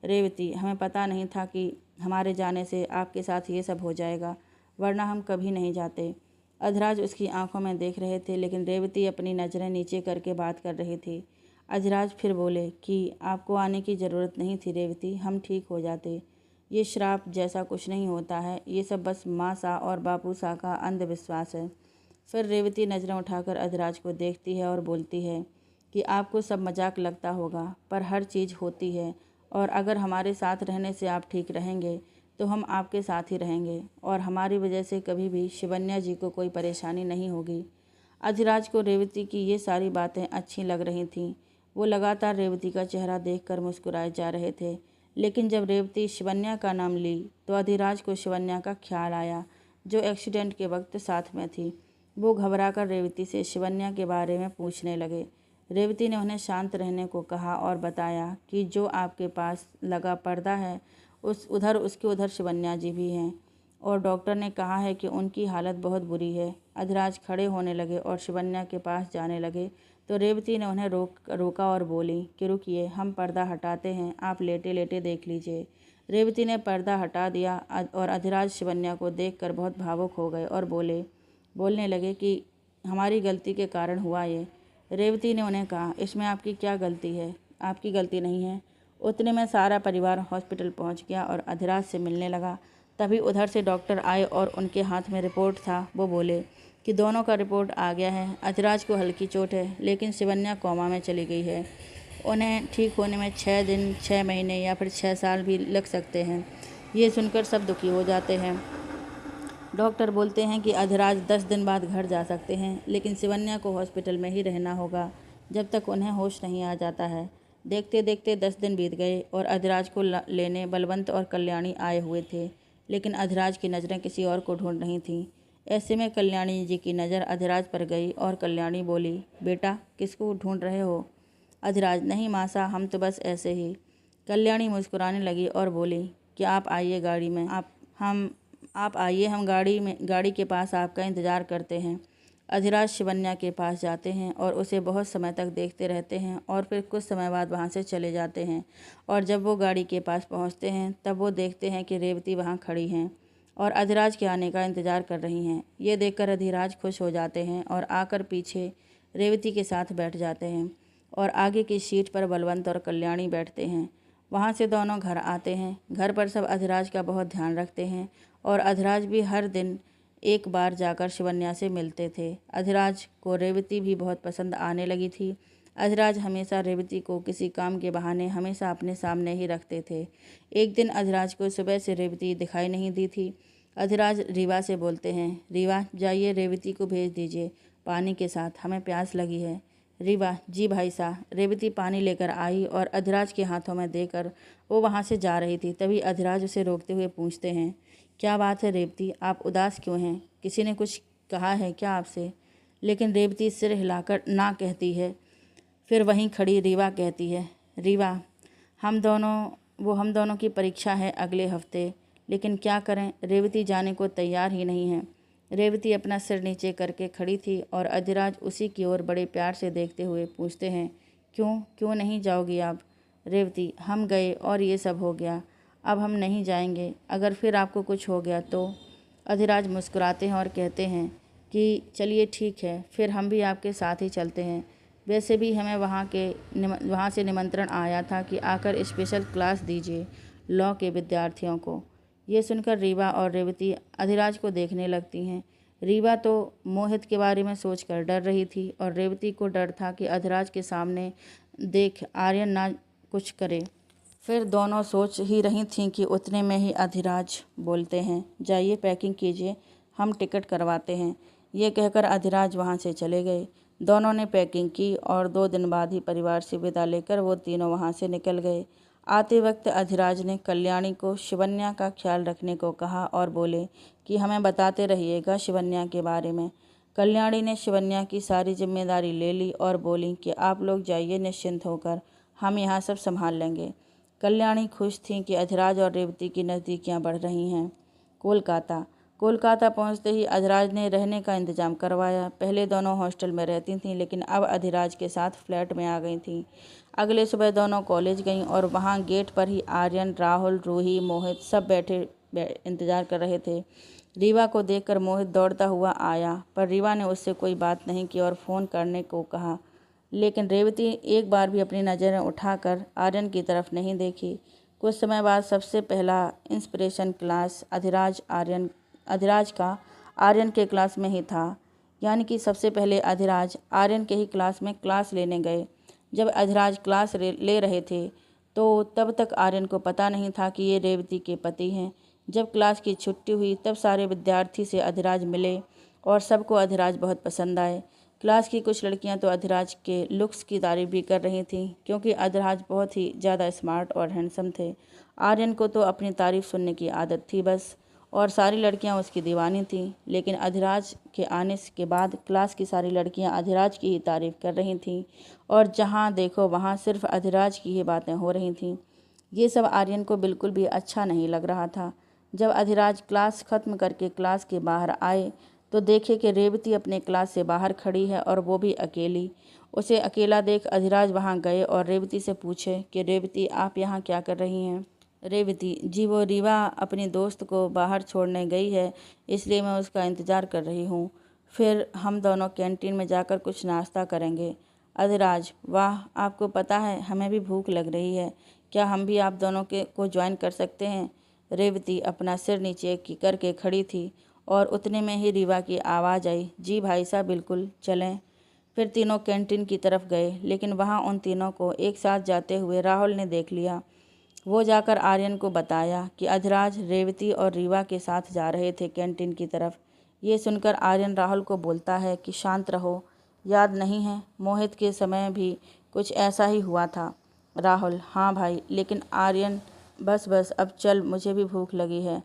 रेवती, हमें पता नहीं था कि हमारे जाने से आपके साथ ये सब हो जाएगा, वरना हम कभी नहीं जाते। अधिराज उसकी आंखों में देख रहे थे, लेकिन रेवती अपनी नज़रें नीचे करके बात कर रही थी। अधिराज फिर बोले कि आपको आने की ज़रूरत नहीं थी रेवती, हम ठीक हो जाते। ये श्राप जैसा कुछ नहीं होता है, ये सब बस माँ सा और बापू सा का अंधविश्वास है। फिर रेवती नज़रें उठाकर अधिराज को देखती है और बोलती है कि आपको सब मजाक लगता होगा, पर हर चीज़ होती है, और अगर हमारे साथ रहने से आप ठीक रहेंगे तो हम आपके साथ ही रहेंगे और हमारी वजह से कभी भी शिवन्या जी को कोई परेशानी नहीं होगी। अधिराज को रेवती की ये सारी बातें अच्छी लग रही थीं। वो लगातार रेवती का चेहरा देखकर मुस्कुराए जा रहे थे, लेकिन जब रेवती शिवन्या का नाम ली तो अधिराज को शिवन्या का ख्याल आया, जो एक्सीडेंट के वक्त साथ में थी। वो घबराकर रेवती से शिवन्या के बारे में पूछने लगे। रेवती ने उन्हें शांत रहने को कहा और बताया कि जो आपके पास लगा पर्दा है उसके उधर शिवन्या जी भी हैं और डॉक्टर ने कहा है कि उनकी हालत बहुत बुरी है। अधिराज खड़े होने लगे और शिवन्या के पास जाने लगे तो रेवती ने उन्हें रोका और बोली कि रुकिए, हम पर्दा हटाते हैं, आप लेटे लेटे देख लीजिए। रेवती ने पर्दा हटा दिया और अधिराज शिवन्या को देखकर बहुत भावुक हो गए और बोलने लगे कि हमारी गलती के कारण हुआ ये। रेवती ने उन्हें कहा, इसमें आपकी क्या गलती है? आपकी गलती नहीं है, उतने में सारा परिवार हॉस्पिटल पहुंच गया और अधिराज से मिलने लगा। तभी उधर से डॉक्टर आए और उनके हाथ में रिपोर्ट था। वो बोले कि दोनों का रिपोर्ट आ गया है। अधिराज को हल्की चोट है, लेकिन शिवन्या कोमा में चली गई है। उन्हें ठीक होने में 6 दिन, 6 महीने या फिर 6 साल भी लग सकते हैं। ये सुनकर सब दुखी हो जाते हैं। डॉक्टर बोलते हैं कि अधिराज 10 दिन बाद घर जा सकते हैं, लेकिन शिवन्या को हॉस्पिटल में ही रहना होगा जब तक उन्हें होश नहीं आ जाता है। देखते देखते 10 दिन बीत गए और अधिराज को लेने बलवंत और कल्याणी आए हुए थे, लेकिन अधिराज की नज़रें किसी और को ढूंढ रही थीं। ऐसे में कल्याणी जी की नज़र अधिराज पर गई और कल्याणी बोली, बेटा किसको ढूंढ रहे हो? अधिराज, नहीं मासा, हम तो बस ऐसे ही। कल्याणी मुस्कुराने लगी और बोली कि आप आइए गाड़ी में, आप आइए, हम गाड़ी के पास आपका इंतज़ार करते हैं। अधिराज शिवन्या के पास जाते हैं और उसे बहुत समय तक देखते रहते हैं और फिर कुछ समय बाद वहाँ से चले जाते हैं। और जब वो गाड़ी के पास पहुँचते हैं तब वो देखते हैं कि रेवती वहाँ खड़ी हैं और अधिराज के आने का इंतज़ार कर रही हैं। ये देखकर अधिराज खुश हो जाते हैं और आकर पीछे रेवती के साथ बैठ जाते हैं और आगे की सीट पर बलवंत और कल्याणी बैठते हैं। वहाँ से दोनों घर आते हैं। घर पर सब अधिराज का बहुत ध्यान रखते हैं और अधिराज भी हर दिन एक बार जाकर शिवन्या से मिलते थे। अधिराज को रेवती भी बहुत पसंद आने लगी थी। अधिराज हमेशा रेवती को किसी काम के बहाने हमेशा अपने सामने ही रखते थे। एक दिन अधिराज को सुबह से रेवती दिखाई नहीं दी थी। अधिराज रीवा से बोलते हैं, रीवा जाइए रेवती को भेज दीजिए पानी के साथ, हमें प्यास लगी है। रीवा, जी भाई साहब। रेवती पानी लेकर आई और अधिराज के हाथों में देकर वो वहाँ से जा रही थी। तभी अधिराज उसे रोकते हुए पूछते हैं, क्या बात है रेवती, आप उदास क्यों हैं? किसी ने कुछ कहा है क्या आपसे? लेकिन रेवती सिर हिलाकर ना कहती है। फिर वहीं खड़ी रीवा कहती है, रीवा, हम दोनों की परीक्षा है अगले हफ्ते, लेकिन क्या करें, रेवती जाने को तैयार ही नहीं है। रेवती अपना सिर नीचे करके खड़ी थी और अधिराज उसी की ओर बड़े प्यार से देखते हुए पूछते हैं, क्यों नहीं जाओगी आप? रेवती, हम गए और ये सब हो गया, अब हम नहीं जाएंगे। अगर फिर आपको कुछ हो गया तो? अधिराज मुस्कुराते हैं और कहते हैं कि चलिए ठीक है, फिर हम भी आपके साथ ही चलते हैं। वैसे भी हमें वहाँ से निमंत्रण आया था कि आकर स्पेशल क्लास दीजिए लॉ के विद्यार्थियों को। ये सुनकर रीवा और रेवती अधिराज को देखने लगती हैं। रीवा तो मोहित के बारे में सोचकर डर रही थी और रेवती को डर था कि अधिराज के सामने देख आर्यन ना कुछ करे। फिर दोनों सोच ही रही थीं कि उतने में ही अधिराज बोलते हैं, जाइए पैकिंग कीजिए, हम टिकट करवाते हैं। ये कहकर अधिराज वहाँ से चले गए। दोनों ने पैकिंग की और 2 दिन बाद ही परिवार से विदा लेकर वो तीनों वहाँ से निकल गए। आते वक्त अधिराज ने कल्याणी को शिवन्या का ख्याल रखने को कहा और बोले कि हमें बताते रहिएगा शिवन्या के बारे में। कल्याणी ने शिवन्या की सारी जिम्मेदारी ले ली और बोली कि आप लोग जाइए निश्चिंत होकर, हम यहाँ सब संभाल लेंगे। कल्याणी खुश थी कि अधिराज और रेवती की नज़दीकियाँ बढ़ रही हैं। कोलकाता पहुंचते ही अधिराज ने रहने का इंतजाम करवाया। पहले दोनों हॉस्टल में रहती थीं, लेकिन अब अधिराज के साथ फ्लैट में आ गई थीं। अगले सुबह दोनों कॉलेज गईं और वहां गेट पर ही आर्यन, राहुल, रूही, मोहित सब बैठे इंतजार कर रहे थे। रीवा को देखकर मोहित दौड़ता हुआ आया, पर रीवा ने उससे कोई बात नहीं की और फ़ोन करने को कहा। लेकिन रेवती एक बार भी अपनी नज़रें उठाकर आर्यन की तरफ नहीं देखी। कुछ समय बाद सबसे पहला इंस्पिरेशन क्लास अधिराज का आर्यन के क्लास में ही था। यानी कि सबसे पहले अधिराज आर्यन के ही क्लास में क्लास लेने गए। जब अधिराज क्लास ले रहे थे तो तब तक आर्यन को पता नहीं था कि ये रेवती के पति हैं। जब क्लास की छुट्टी हुई तब सारे विद्यार्थी से अधिराज मिले और सबको अधिराज बहुत पसंद आए। क्लास की कुछ लड़कियां तो अधिराज के लुक्स की तारीफ भी कर रही थीं, क्योंकि अधिराज बहुत ही ज़्यादा स्मार्ट और हैंडसम थे। आर्यन को तो अपनी तारीफ सुनने की आदत थी बस, और सारी लड़कियां उसकी दीवानी थीं। लेकिन अधिराज के आने के बाद क्लास की सारी लड़कियां अधिराज की ही तारीफ़ कर रही थीं और जहां देखो वहां सिर्फ अधिराज की ही बातें हो रही थीं। ये सब आर्यन को बिल्कुल भी अच्छा नहीं लग रहा था। जब अधिराज क्लास ख़त्म करके क्लास के बाहर आए तो देखे कि रेवती अपने क्लास से बाहर खड़ी है और वो भी अकेली। उसे अकेला देख अधिराज वहाँ गए और रेवती से पूछे कि रेवती, आप यहाँ क्या कर रही हैं? रेवती, जी वो रीवा अपनी दोस्त को बाहर छोड़ने गई है, इसलिए मैं उसका इंतज़ार कर रही हूँ। फिर हम दोनों कैंटीन में जाकर कुछ नाश्ता करेंगे। अधिराज: वाह, आपको पता है हमें भी भूख लग रही है, क्या हम भी आप दोनों के को ज्वाइन कर सकते हैं? रेवती अपना सिर नीचे करके खड़ी थी और उतने में ही रीवा की आवाज़ आई, जी भाई साहब, बिल्कुल चलें। फिर तीनों कैंटीन की तरफ गए, लेकिन वहाँ उन तीनों को एक साथ जाते हुए राहुल ने देख लिया। वो जाकर आर्यन को बताया कि अधिराज रेवती और रीवा के साथ जा रहे थे कैंटीन की तरफ। ये सुनकर आर्यन राहुल को बोलता है कि शांत रहो, याद नहीं है मोहित के समय भी कुछ ऐसा ही हुआ था। राहुल: हाँ भाई, लेकिन आर्यन, बस बस अब चल, मुझे भी भूख लगी है,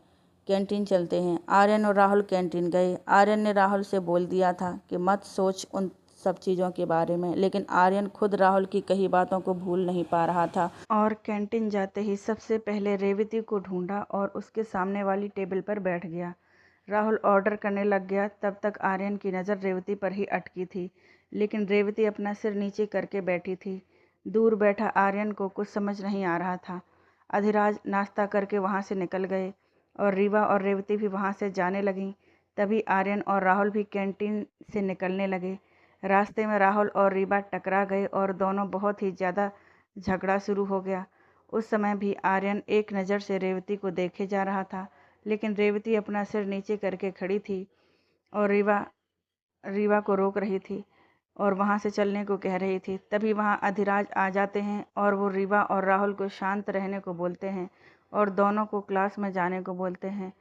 कैंटीन चलते हैं। आर्यन और राहुल कैंटीन गए। आर्यन ने राहुल से बोल दिया था कि मत सोच उन सब चीज़ों के बारे में, लेकिन आर्यन खुद राहुल की कही बातों को भूल नहीं पा रहा था और कैंटीन जाते ही सबसे पहले रेवती को ढूंढा और उसके सामने वाली टेबल पर बैठ गया। राहुल ऑर्डर करने लग गया, तब तक आर्यन की नज़र रेवती पर ही अटकी थी, लेकिन रेवती अपना सिर नीचे करके बैठी थी। दूर बैठा आर्यन को कुछ समझ नहीं आ रहा था। अधिराज नाश्ता करके वहाँ से निकल गए और रीवा और रेवती भी वहाँ से जाने लगीं। तभी आर्यन और राहुल भी कैंटीन से निकलने लगे। रास्ते में राहुल और रीवा टकरा गए और दोनों बहुत ही ज़्यादा झगड़ा शुरू हो गया। उस समय भी आर्यन एक नज़र से रेवती को देखे जा रहा था, लेकिन रेवती अपना सिर नीचे करके खड़ी थी और रीवा रीवा को रोक रही थी और वहाँ से चलने को कह रही थी। तभी वहाँ अधिराज आ जाते हैं और वो रीवा और राहुल को शांत रहने को बोलते हैं और दोनों को क्लास में जाने को बोलते हैं।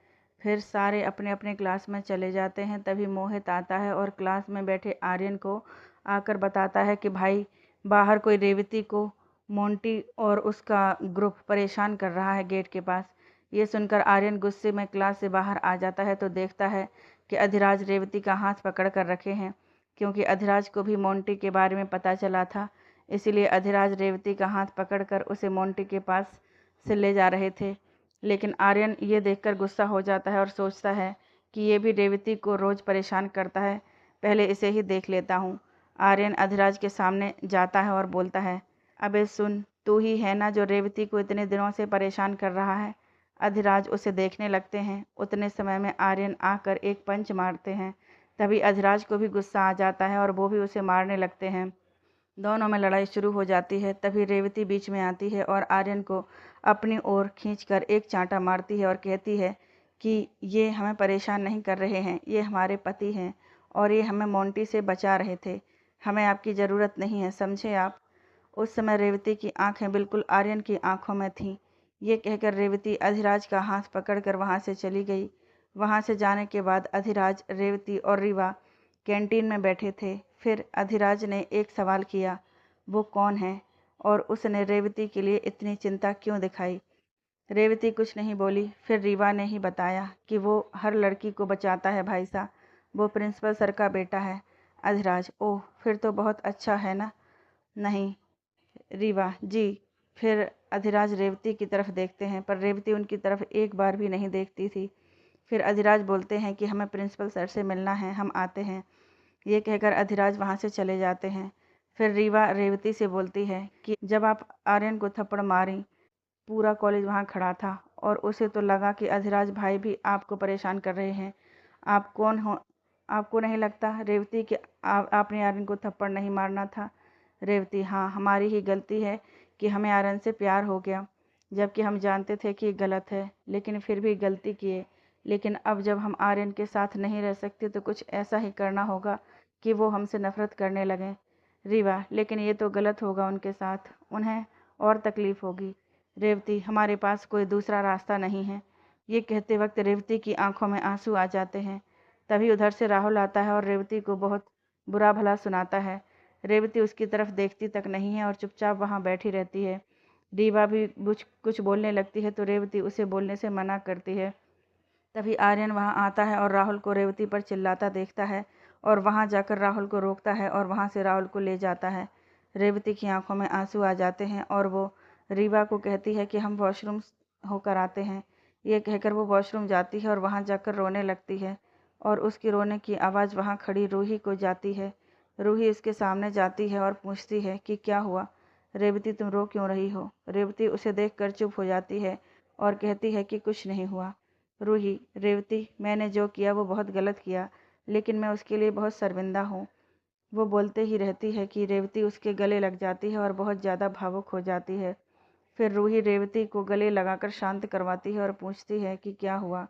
फिर सारे अपने अपने क्लास में चले जाते हैं। तभी मोहित आता है और क्लास में बैठे आर्यन को आकर बताता है कि भाई, बाहर कोई रेवती को मोंटी और उसका ग्रुप परेशान कर रहा है गेट के पास। ये सुनकर आर्यन गुस्से में क्लास से बाहर आ जाता है तो देखता है कि अधिराज रेवती का हाथ पकड़ कर रखे हैं, क्योंकि अधिराज को भी मोंटी के बारे में पता चला था। इसीलिए अधिराज रेवती का हाथ पकड़कर उसे मोंटी के पास से ले जा रहे थे। लेकिन आर्यन ये देखकर गुस्सा हो जाता है और सोचता है कि ये भी रेवती को रोज़ परेशान करता है, पहले इसे ही देख लेता हूँ। आर्यन अधिराज के सामने जाता है और बोलता है, अबे सुन, तू ही है ना जो रेवती को इतने दिनों से परेशान कर रहा है। अधिराज उसे देखने लगते हैं। उतने समय में आर्यन आकर एक पंच मारते हैं। तभी अधिराज को भी गुस्सा आ जाता है और वो भी उसे मारने लगते हैं। दोनों में लड़ाई शुरू हो जाती है। तभी रेवती बीच में आती है और आर्यन को अपनी ओर खींचकर एक चांटा मारती है और कहती है कि ये हमें परेशान नहीं कर रहे हैं, ये हमारे पति हैं और ये हमें मोंटी से बचा रहे थे। हमें आपकी ज़रूरत नहीं है, समझे आप। उस समय रेवती की आंखें बिल्कुल आर्यन की आंखों में थीं। ये कहकर रेवती अधिराज का हाथ पकड़कर वहाँ से चली गई। वहाँ से जाने के बाद अधिराज, रेवती और रीवा कैंटीन में बैठे थे। फिर अधिराज ने एक सवाल किया, वो कौन है और उसने रेवती के लिए इतनी चिंता क्यों दिखाई? रेवती कुछ नहीं बोली। फिर रीवा ने ही बताया कि वो हर लड़की को बचाता है भाई साहब, वो प्रिंसिपल सर का बेटा है। अधिराज: ओह, फिर तो बहुत अच्छा है ना। नहीं। रीवा: जी। फिर अधिराज रेवती की तरफ देखते हैं, पर रेवती उनकी तरफ एक बार भी नहीं देखती थी। फिर अधिराज बोलते हैं कि हमें प्रिंसिपल सर से मिलना है, हम आते हैं। ये कहकर अधिराज वहाँ से चले जाते हैं। फिर रीवा रेवती से बोलती है कि जब आप आर्यन को थप्पड़ मारी, पूरा कॉलेज वहाँ खड़ा था और उसे तो लगा कि अधिराज भाई भी आपको परेशान कर रहे हैं। आप कौन हो? आपको नहीं लगता रेवती कि आपने आर्यन को थप्पड़ नहीं मारना था? रेवती: हाँ, हमारी ही गलती है कि हमें आर्यन से प्यार हो गया, जबकि हम जानते थे कि गलत है, लेकिन फिर भी गलती किए। लेकिन अब जब हम आर्यन के साथ नहीं रह सकते तो कुछ ऐसा ही करना होगा कि वो हमसे नफरत करने लगें। रीवा: लेकिन ये तो गलत होगा उनके साथ, उन्हें और तकलीफ़ होगी। रेवती: हमारे पास कोई दूसरा रास्ता नहीं है। ये कहते वक्त रेवती की आंखों में आंसू आ जाते हैं। तभी उधर से राहुल आता है और रेवती को बहुत बुरा भला सुनाता है। रेवती उसकी तरफ देखती तक नहीं है और चुपचाप वहाँ बैठी रहती है। रीवा भी कुछ बोलने लगती है तो रेवती उसे बोलने से मना करती है। तभी आर्यन वहाँ आता है और राहुल को रेवती पर चिल्लाता देखता है और वहाँ जाकर राहुल को रोकता है और वहाँ से राहुल को ले जाता है। रेवती की आंखों में आंसू आ जाते हैं और वो रीवा को कहती है कि हम वॉशरूम होकर आते हैं। ये कहकर वो वॉशरूम जाती है और वहाँ जाकर रोने लगती है और उसकी रोने की आवाज़ वहाँ खड़ी रूही को जाती है। रूही इसके सामने जाती है और पूछती है कि क्या हुआ रेवती, तुम रो क्यों रही हो? रेवती उसे देखकर चुप हो जाती है और कहती है कि कुछ नहीं हुआ। रूही: रेवती, मैंने जो किया वो बहुत गलत किया, लेकिन मैं उसके लिए बहुत शर्मिंदा हूँ। वो बोलते ही रहती है कि रेवती उसके गले लग जाती है और बहुत ज़्यादा भावुक हो जाती है। फिर रूही रेवती को गले लगाकर शांत करवाती है और पूछती है कि क्या हुआ।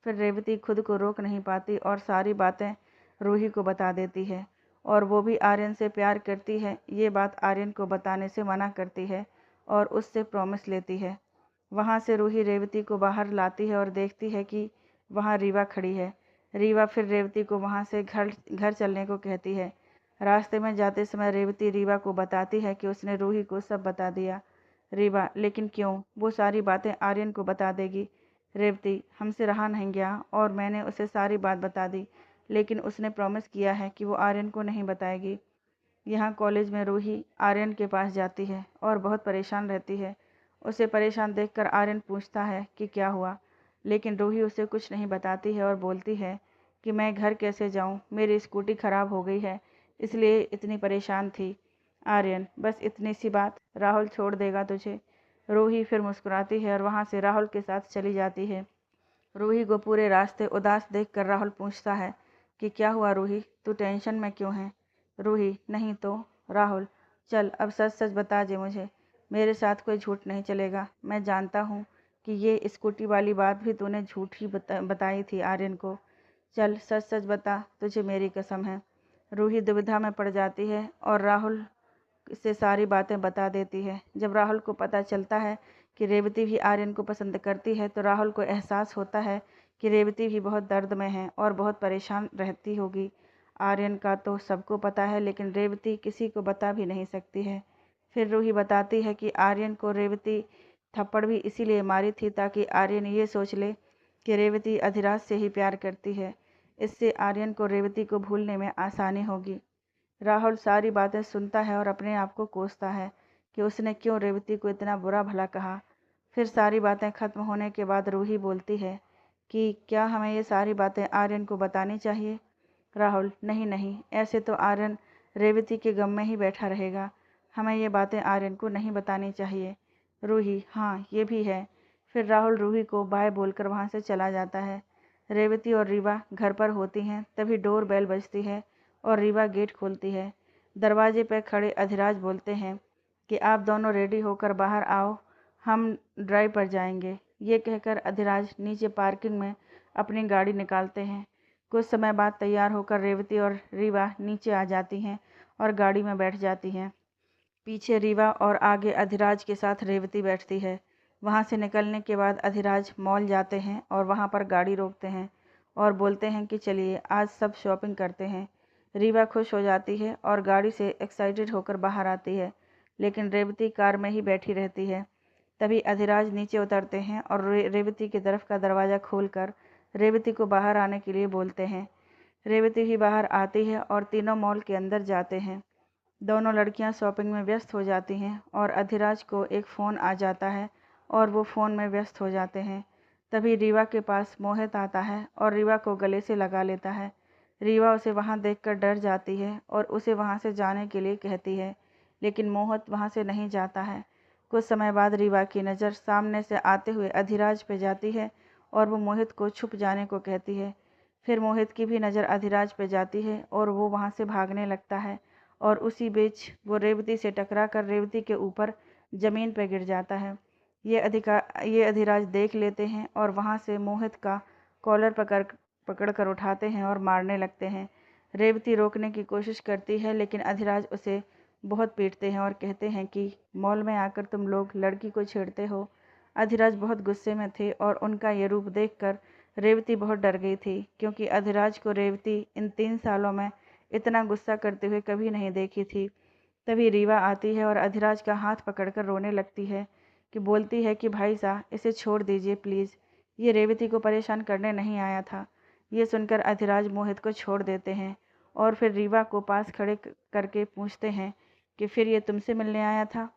फिर रेवती खुद को रोक नहीं पाती और सारी बातें रूही को बता देती है, और वो भी आर्यन से प्यार करती है ये बात आर्यन को बताने से मना करती है और उससे प्रॉमिस लेती है। वहाँ से रूही रेवती को बाहर लाती है और देखती है कि वहाँ रीवा खड़ी है। रीवा फिर रेवती को वहाँ से घर घर चलने को कहती है। रास्ते में जाते समय रेवती रीवा को बताती है कि उसने रूही को सब बता दिया। रीवा, लेकिन क्यों? वो सारी बातें आर्यन को बता देगी। रेवती, हमसे रहा नहीं गया और मैंने उसे सारी बात बता दी, लेकिन उसने प्रॉमिस किया है कि वो आर्यन को नहीं बताएगी। यहाँ कॉलेज में रूही आर्यन के पास जाती है और बहुत परेशान रहती है। उसे परेशान देखकर आर्यन पूछता है कि क्या हुआ, लेकिन रूही उसे कुछ नहीं बताती है और बोलती है कि मैं घर कैसे जाऊँ, मेरी स्कूटी ख़राब हो गई है, इसलिए इतनी परेशान थी। आर्यन, बस इतनी सी बात, राहुल छोड़ देगा तुझे। रूही फिर मुस्कुराती है और वहाँ से राहुल के साथ चली जाती है। रूही को पूरे रास्ते उदास देखकर राहुल पूछता है कि क्या हुआ रूही, तू टेंशन में क्यों है? रूही, नहीं तो। राहुल, चल अब सच सच बता जे मुझे, मेरे साथ कोई झूठ नहीं चलेगा। मैं जानता हूँ कि ये स्कूटी वाली बात भी तूने झूठ ही बताई थी आर्यन को। चल सच सच बता, तुझे मेरी कसम है। रूही दुविधा में पड़ जाती है और राहुल से सारी बातें बता देती है। जब राहुल को पता चलता है कि रेवती भी आर्यन को पसंद करती है तो राहुल को एहसास होता है कि रेवती भी बहुत दर्द में है और बहुत परेशान रहती होगी। आर्यन का तो सबको पता है, लेकिन रेवती किसी को बता भी नहीं सकती है। फिर रूही बताती है कि आर्यन को रेवती थप्पड़ भी इसीलिए मारी थी ताकि आर्यन ये सोच ले कि रेवती अधिराज से ही प्यार करती है। इससे आर्यन को रेवती को भूलने में आसानी होगी। राहुल सारी बातें सुनता है और अपने आप को कोसता है कि उसने क्यों रेवती को इतना बुरा भला कहा। फिर सारी बातें खत्म होने के बाद रूही बोलती है कि क्या हमें ये सारी बातें आर्यन को बतानी चाहिए? राहुल, नहीं नहीं, ऐसे तो आर्यन रेवती के गम में ही बैठा रहेगा। हमें ये बातें आर्यन को नहीं बतानी चाहिए। रूही, हाँ ये भी है। फिर राहुल रूही को बाय बोलकर वहाँ से चला जाता है। रेवती और रीवा घर पर होती हैं, तभी डोर बेल बजती है और रीवा गेट खोलती है। दरवाजे पर खड़े अधिराज बोलते हैं कि आप दोनों रेडी होकर बाहर आओ, हम ड्राइव पर जाएंगे। ये कहकर अधिराज नीचे पार्किंग में अपनी गाड़ी निकालते हैं। कुछ समय बाद तैयार होकर रेवती और रीवा नीचे आ जाती हैं और गाड़ी में बैठ जाती हैं। पीछे रीवा और आगे अधिराज के साथ रेवती बैठती है। वहाँ से निकलने के बाद अधिराज मॉल जाते हैं और वहाँ पर गाड़ी रोकते हैं और बोलते हैं कि चलिए आज सब शॉपिंग करते हैं। रीवा खुश हो जाती है और गाड़ी से एक्साइटेड होकर बाहर आती है, लेकिन रेवती कार में ही बैठी रहती है। तभी अधिराज नीचे उतरते हैं और रेवती की तरफ का दरवाज़ा खोलकर रेवती को बाहर आने के लिए बोलते हैं। रेवती भी बाहर आती है और तीनों मॉल के अंदर जाते हैं। दोनों लड़कियां शॉपिंग में व्यस्त हो जाती हैं और अधिराज को एक फ़ोन आ जाता है और वो फ़ोन में व्यस्त हो जाते हैं। तभी रीवा के पास मोहित आता है और रीवा को गले से लगा लेता है। रीवा उसे वहाँ देखकर डर जाती है और उसे वहाँ से जाने के लिए कहती है, लेकिन मोहित वहाँ से नहीं जाता है। कुछ समय बाद रीवा की नज़र सामने से आते हुए अधिराज पे जाती है और वो मोहित को छुप जाने को कहती है। फिर मोहित की भी नज़र अधिराज पे जाती है और वो वहाँ से भागने लगता है और उसी बीच वो रेवती से टकरा कर रेवती के ऊपर ज़मीन पर गिर जाता है। ये अधिराज देख लेते हैं और वहाँ से मोहित का कॉलर पकड़ कर उठाते हैं और मारने लगते हैं। रेवती रोकने की कोशिश करती है, लेकिन अधिराज उसे बहुत पीटते हैं और कहते हैं कि मॉल में आकर तुम लोग लड़की को छेड़ते हो। अधिराज बहुत गुस्से में थे और उनका ये रूप देखकर रेवती बहुत डर गई थी, क्योंकि अधिराज को रेवती इन 3 सालों में इतना गुस्सा करते हुए कभी नहीं देखी थी। तभी रीवा आती है और अधिराज का हाथ पकड़कर रोने लगती है कि बोलती है कि भाई साहब इसे छोड़ दीजिए प्लीज़, ये रेवती को परेशान करने नहीं आया था। ये सुनकर अधिराज मोहित को छोड़ देते हैं और फिर रीवा को पास खड़े करके पूछते हैं कि फिर ये तुमसे मिलने आया था?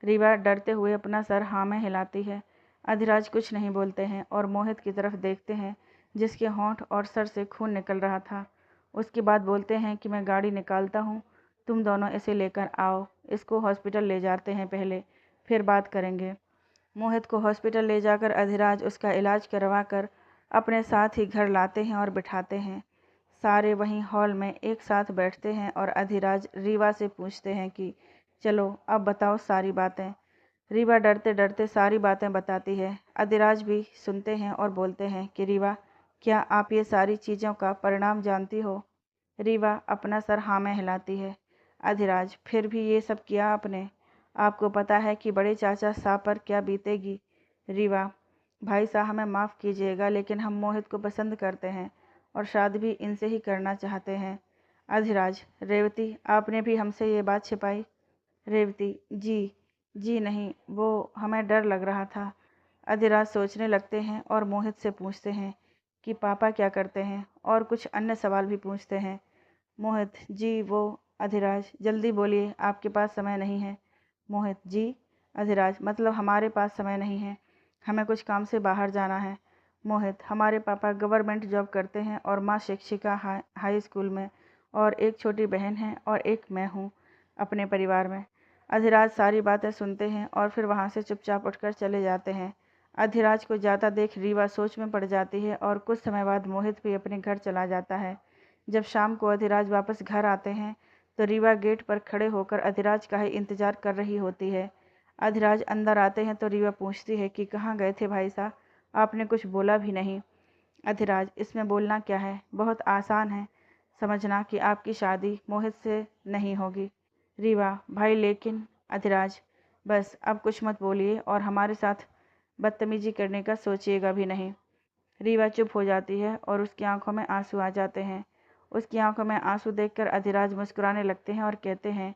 रीवा डरते हुए अपना सर हाँ में हिलाती है। अधिराज कुछ नहीं बोलते हैं और मोहित की तरफ देखते हैं, जिसके होंठ और सर से खून निकल रहा था। उसके बाद बोलते हैं कि मैं गाड़ी निकालता हूँ, तुम दोनों इसे लेकर आओ, इसको हॉस्पिटल ले जाते हैं पहले, फिर बात करेंगे। मोहित को हॉस्पिटल ले जाकर अधिराज उसका इलाज करवा कर अपने साथ ही घर लाते हैं और बिठाते हैं। सारे वहीं हॉल में एक साथ बैठते हैं और अधिराज रीवा से पूछते हैं कि चलो अब बताओ सारी बातें। रीवा डरते डरते सारी बातें बताती है। अधिराज भी सुनते हैं और बोलते हैं कि रीवा, क्या आप ये सारी चीज़ों का परिणाम जानती हो? रीवा अपना सर हाँ में हिलाती है। अधिराज, फिर भी ये सब किया आपने? आपको पता है कि बड़े चाचा साहब पर क्या बीतेगी? रीवा, भाई साहब हमें माफ़ कीजिएगा, लेकिन हम मोहित को पसंद करते हैं और शादी भी इनसे ही करना चाहते हैं। अधिराज, रेवती, आपने भी हमसे ये बात छिपाई? रेवती, जी नहीं, वो हमें डर लग रहा था। अधिराज सोचने लगते हैं और मोहित से पूछते हैं कि पापा क्या करते हैं, और कुछ अन्य सवाल भी पूछते हैं। मोहित, जी वो। अधिराज, जल्दी बोलिए, आपके पास समय नहीं है। मोहित, जी। अधिराज, मतलब हमारे पास समय नहीं है, हमें कुछ काम से बाहर जाना है। मोहित, हमारे पापा गवर्नमेंट जॉब करते हैं और माँ शिक्षिका हाई स्कूल में, और एक छोटी बहन है और एक मैं हूँ अपने परिवार में। अधिराज सारी बातें सुनते हैं और फिर वहाँ से चुपचाप उठकर चले जाते हैं। अधिराज को जाता देख रीवा सोच में पड़ जाती है और कुछ समय बाद मोहित भी अपने घर चला जाता है। जब शाम को अधिराज वापस घर आते हैं तो रीवा गेट पर खड़े होकर अधिराज का ही इंतजार कर रही होती है। अधिराज अंदर आते हैं तो रीवा पूछती है कि कहाँ गए थे भाई साहब, आपने कुछ बोला भी नहीं। अधिराज, इसमें बोलना क्या है, बहुत आसान है समझना कि आपकी शादी मोहित से नहीं होगी। रीवा, भाई लेकिन। अधिराज, बस अब कुछ मत बोलिए और हमारे साथ बदतमीजी करने का सोचिएगा भी नहीं। रीवा चुप हो जाती है और उसकी आंखों में आंसू आ जाते हैं। उसकी आंखों में आंसू देखकर अधिराज मुस्कुराने लगते हैं और कहते हैं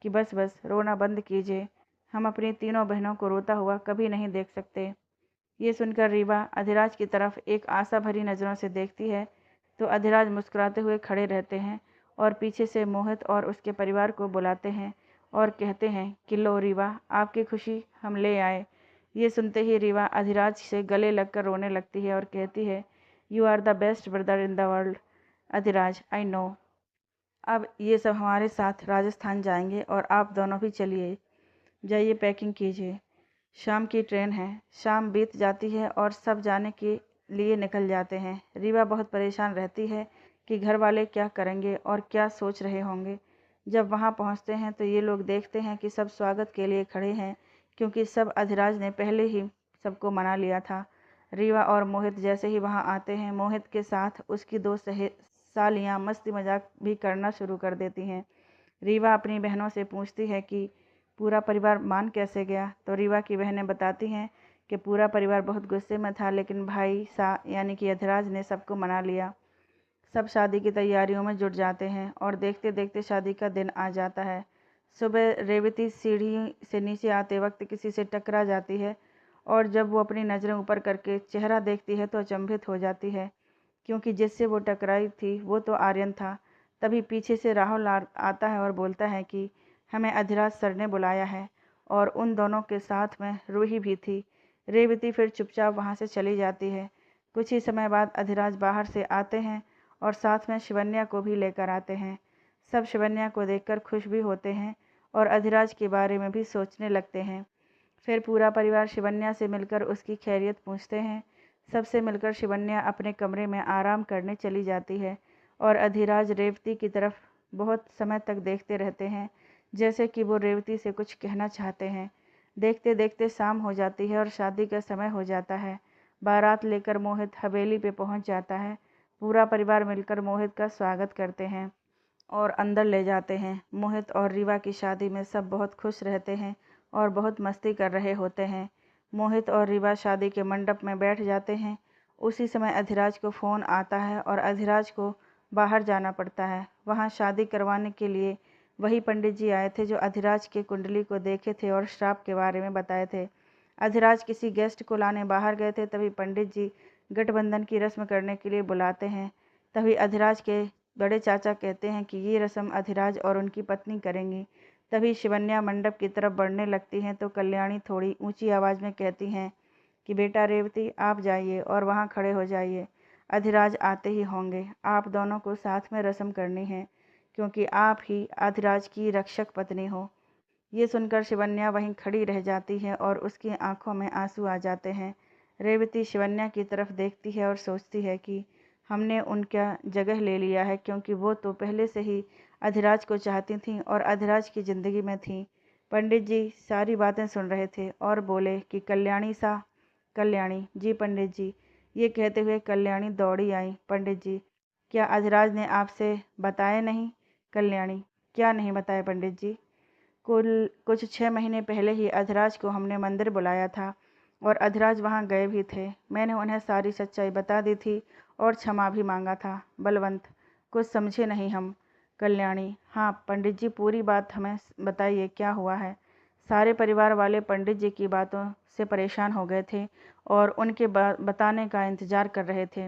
कि बस बस रोना बंद कीजिए, हम अपनी तीनों बहनों को रोता हुआ कभी नहीं देख सकते। ये सुनकर रीवा अधिराज की तरफ एक आशा भरी नज़रों से देखती है तो अधिराज मुस्कुराते हुए खड़े रहते हैं और पीछे से मोहित और उसके परिवार को बुलाते हैं और कहते हैं कि लो रीवा, आपकी खुशी हम ले आए। ये सुनते ही रीवा अधिराज से गले लगकर रोने लगती है और कहती है, you are the best brother in the world. Adhiraj, I know. अब ये सब हमारे साथ राजस्थान जाएंगे और आप दोनों भी चलिए, जाइए पैकिंग कीजिए। शाम की ट्रेन है। शाम बीत जाती है और सब जाने के लिए निकल जाते हैं। रीवा बहुत परेशान रहती है कि घर वाले क्या करेंगे और क्या सोच रहे होंगे। जब वहां पहुंचते हैं तो ये लोग देखते हैं कि सब स्वागत के लिए खड़े हैं, क्योंकि सब अधिराज ने पहले ही सबको मना लिया था। रीवा और मोहित जैसे ही वहां आते हैं, मोहित के साथ उसकी दो सालियाँ मस्ती मजाक भी करना शुरू कर देती हैं। रीवा अपनी बहनों से पूछती है कि पूरा परिवार मान कैसे गया, तो रीवा की बहनें बताती हैं कि पूरा परिवार बहुत गुस्से में था, लेकिन भाई सा यानी कि अधिराज ने सबको मना लिया। सब शादी की तैयारियों में जुट जाते हैं और देखते देखते शादी का दिन आ जाता है। सुबह रेवती सीढ़ी से नीचे आते वक्त किसी से टकरा जाती है और जब वो अपनी नज़रें ऊपर करके चेहरा देखती है तो अचंभित हो जाती है, क्योंकि जिससे वो टकराई थी वो तो आर्यन था। तभी पीछे से राहुल आता है और बोलता है कि हमें अधिराज सर ने बुलाया है, और उन दोनों के साथ में रूही भी थी। रेवती फिर चुपचाप वहाँ से चली जाती है। कुछ ही समय बाद अधिराज बाहर से आते हैं और साथ में शिवन्या को भी लेकर आते हैं। सब शिवन्या को देखकर खुश भी होते हैं और अधिराज के बारे में भी सोचने लगते हैं। फिर पूरा परिवार शिवन्या से मिलकर उसकी खैरियत पूछते हैं। सबसे मिलकर शिवन्या अपने कमरे में आराम करने चली जाती है और अधिराज रेवती की तरफ बहुत समय तक देखते रहते हैं, जैसे कि वो रेवती से कुछ कहना चाहते हैं। देखते देखते शाम हो जाती है और शादी का समय हो जाता है। बारात लेकर मोहित हवेली पे पहुंच जाता है। पूरा परिवार मिलकर मोहित का स्वागत करते हैं और अंदर ले जाते हैं। मोहित और रीवा की शादी में सब बहुत खुश रहते हैं और बहुत मस्ती कर रहे होते हैं। मोहित और रीवा शादी के मंडप में बैठ जाते हैं। उसी समय अधिराज को फ़ोन आता है और अधिराज को बाहर जाना पड़ता है। वहाँ शादी करवाने के लिए वही पंडित जी आए थे जो अधिराज की कुंडली को देखे थे और श्राप के बारे में बताए थे। अधिराज किसी गेस्ट को लाने बाहर गए थे, तभी पंडित जी गठबंधन की रस्म करने के लिए बुलाते हैं। तभी अधिराज के बड़े चाचा कहते हैं कि ये रस्म अधिराज और उनकी पत्नी करेंगी। तभी शिवन्या मंडप की तरफ बढ़ने लगती हैं तो कल्याणी थोड़ी ऊंची आवाज़ में कहती हैं कि बेटा रेवती, आप जाइए और वहाँ खड़े हो जाइए, अधिराज आते ही होंगे। आप दोनों को साथ में रस्म करनी है, क्योंकि आप ही अधिराज की रक्षक पत्नी हो। ये सुनकर शिवन्या वहीं खड़ी रह जाती है और उसकी आंखों में आंसू आ जाते हैं। रेवती शिवन्या की तरफ देखती है और सोचती है कि हमने उनका जगह ले लिया है, क्योंकि वो तो पहले से ही अधिराज को चाहती थीं और अधिराज की ज़िंदगी में थीं। पंडित जी सारी बातें सुन रहे थे और बोले कि कल्याणी सा। कल्याणी जी पंडित जी। ये कहते हुए कल्याणी दौड़ी आई। पंडित जी, क्या अधिराज ने आपसे बताया नहीं? कल्याणी, क्या नहीं बताया पंडित जी? कुछ 6 महीने पहले ही अधिराज को हमने मंदिर बुलाया था और अधिराज वहाँ गए भी थे। मैंने उन्हें सारी सच्चाई बता दी थी और क्षमा भी मांगा था। बलवंत, कुछ समझे नहीं हम। कल्याणी, हाँ पंडित जी, पूरी बात हमें बताइए, क्या हुआ है? सारे परिवार वाले पंडित जी की बातों से परेशान हो गए थे और उनके बताने का इंतजार कर रहे थे।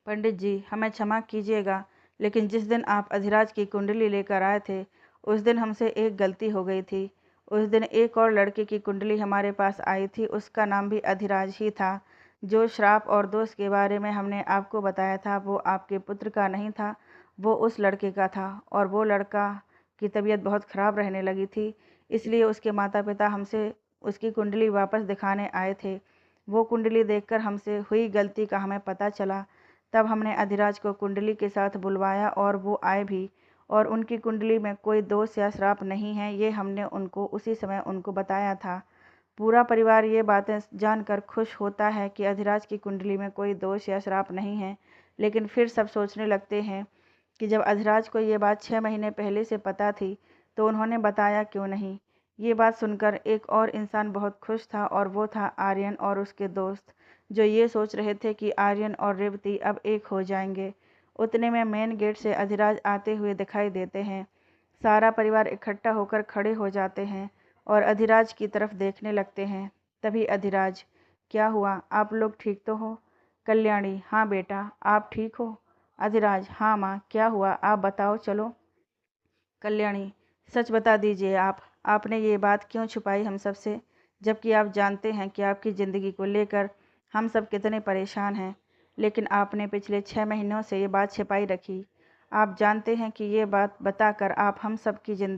पंडित जी, हमें क्षमा कीजिएगा, लेकिन जिस दिन आप अधिराज की कुंडली लेकर आए थे, उस दिन हमसे एक गलती हो गई थी। उस दिन एक और लड़के की कुंडली हमारे पास आई थी, उसका नाम भी अधिराज ही था। जो श्राप और दोष के बारे में हमने आपको बताया था, वो आपके पुत्र का नहीं था, वो उस लड़के का था। और वो लड़का की तबीयत बहुत खराब रहने लगी थी, इसलिए उसके माता पिता हमसे उसकी कुंडली वापस दिखाने आए थे। वो कुंडली देखकर हमसे हुई गलती का हमें पता चला। तब हमने अधिराज को कुंडली के साथ बुलवाया और वो आए भी, और उनकी कुंडली में कोई दोष या श्राप नहीं है, ये हमने उनको उसी समय उनको बताया था। पूरा परिवार ये बातें जानकर खुश होता है कि अधिराज की कुंडली में कोई दोष या श्राप नहीं है, लेकिन फिर सब सोचने लगते हैं कि जब अधिराज को ये बात 6 महीने पहले से पता थी, तो उन्होंने बताया क्यों नहीं। ये बात सुनकर एक और इंसान बहुत खुश था, और वो था आर्यन और उसके दोस्त, जो ये सोच रहे थे कि आर्यन और रेवती अब एक हो जाएंगे। उतने में मेन गेट से अधिराज आते हुए दिखाई देते हैं। सारा परिवार इकट्ठा होकर खड़े हो जाते हैं और अधिराज की तरफ देखने लगते हैं। तभी अधिराज, क्या हुआ, आप लोग ठीक तो हो? कल्याणी, हाँ बेटा, आप ठीक हो? अधिराज, हाँ माँ, क्या हुआ, आप बताओ चलो। कल्याणी, सच बता दीजिए, आपने ये बात क्यों छुपाई हम सबसे, जबकि आप जानते हैं कि आपकी ज़िंदगी को लेकर हम सब कितने परेशान हैं, लेकिन आपने पिछले 6 महीनों से ये बात छिपाई रखी। आप जानते हैं कि ये बात बताकर आप हम सब की ज़िंदगी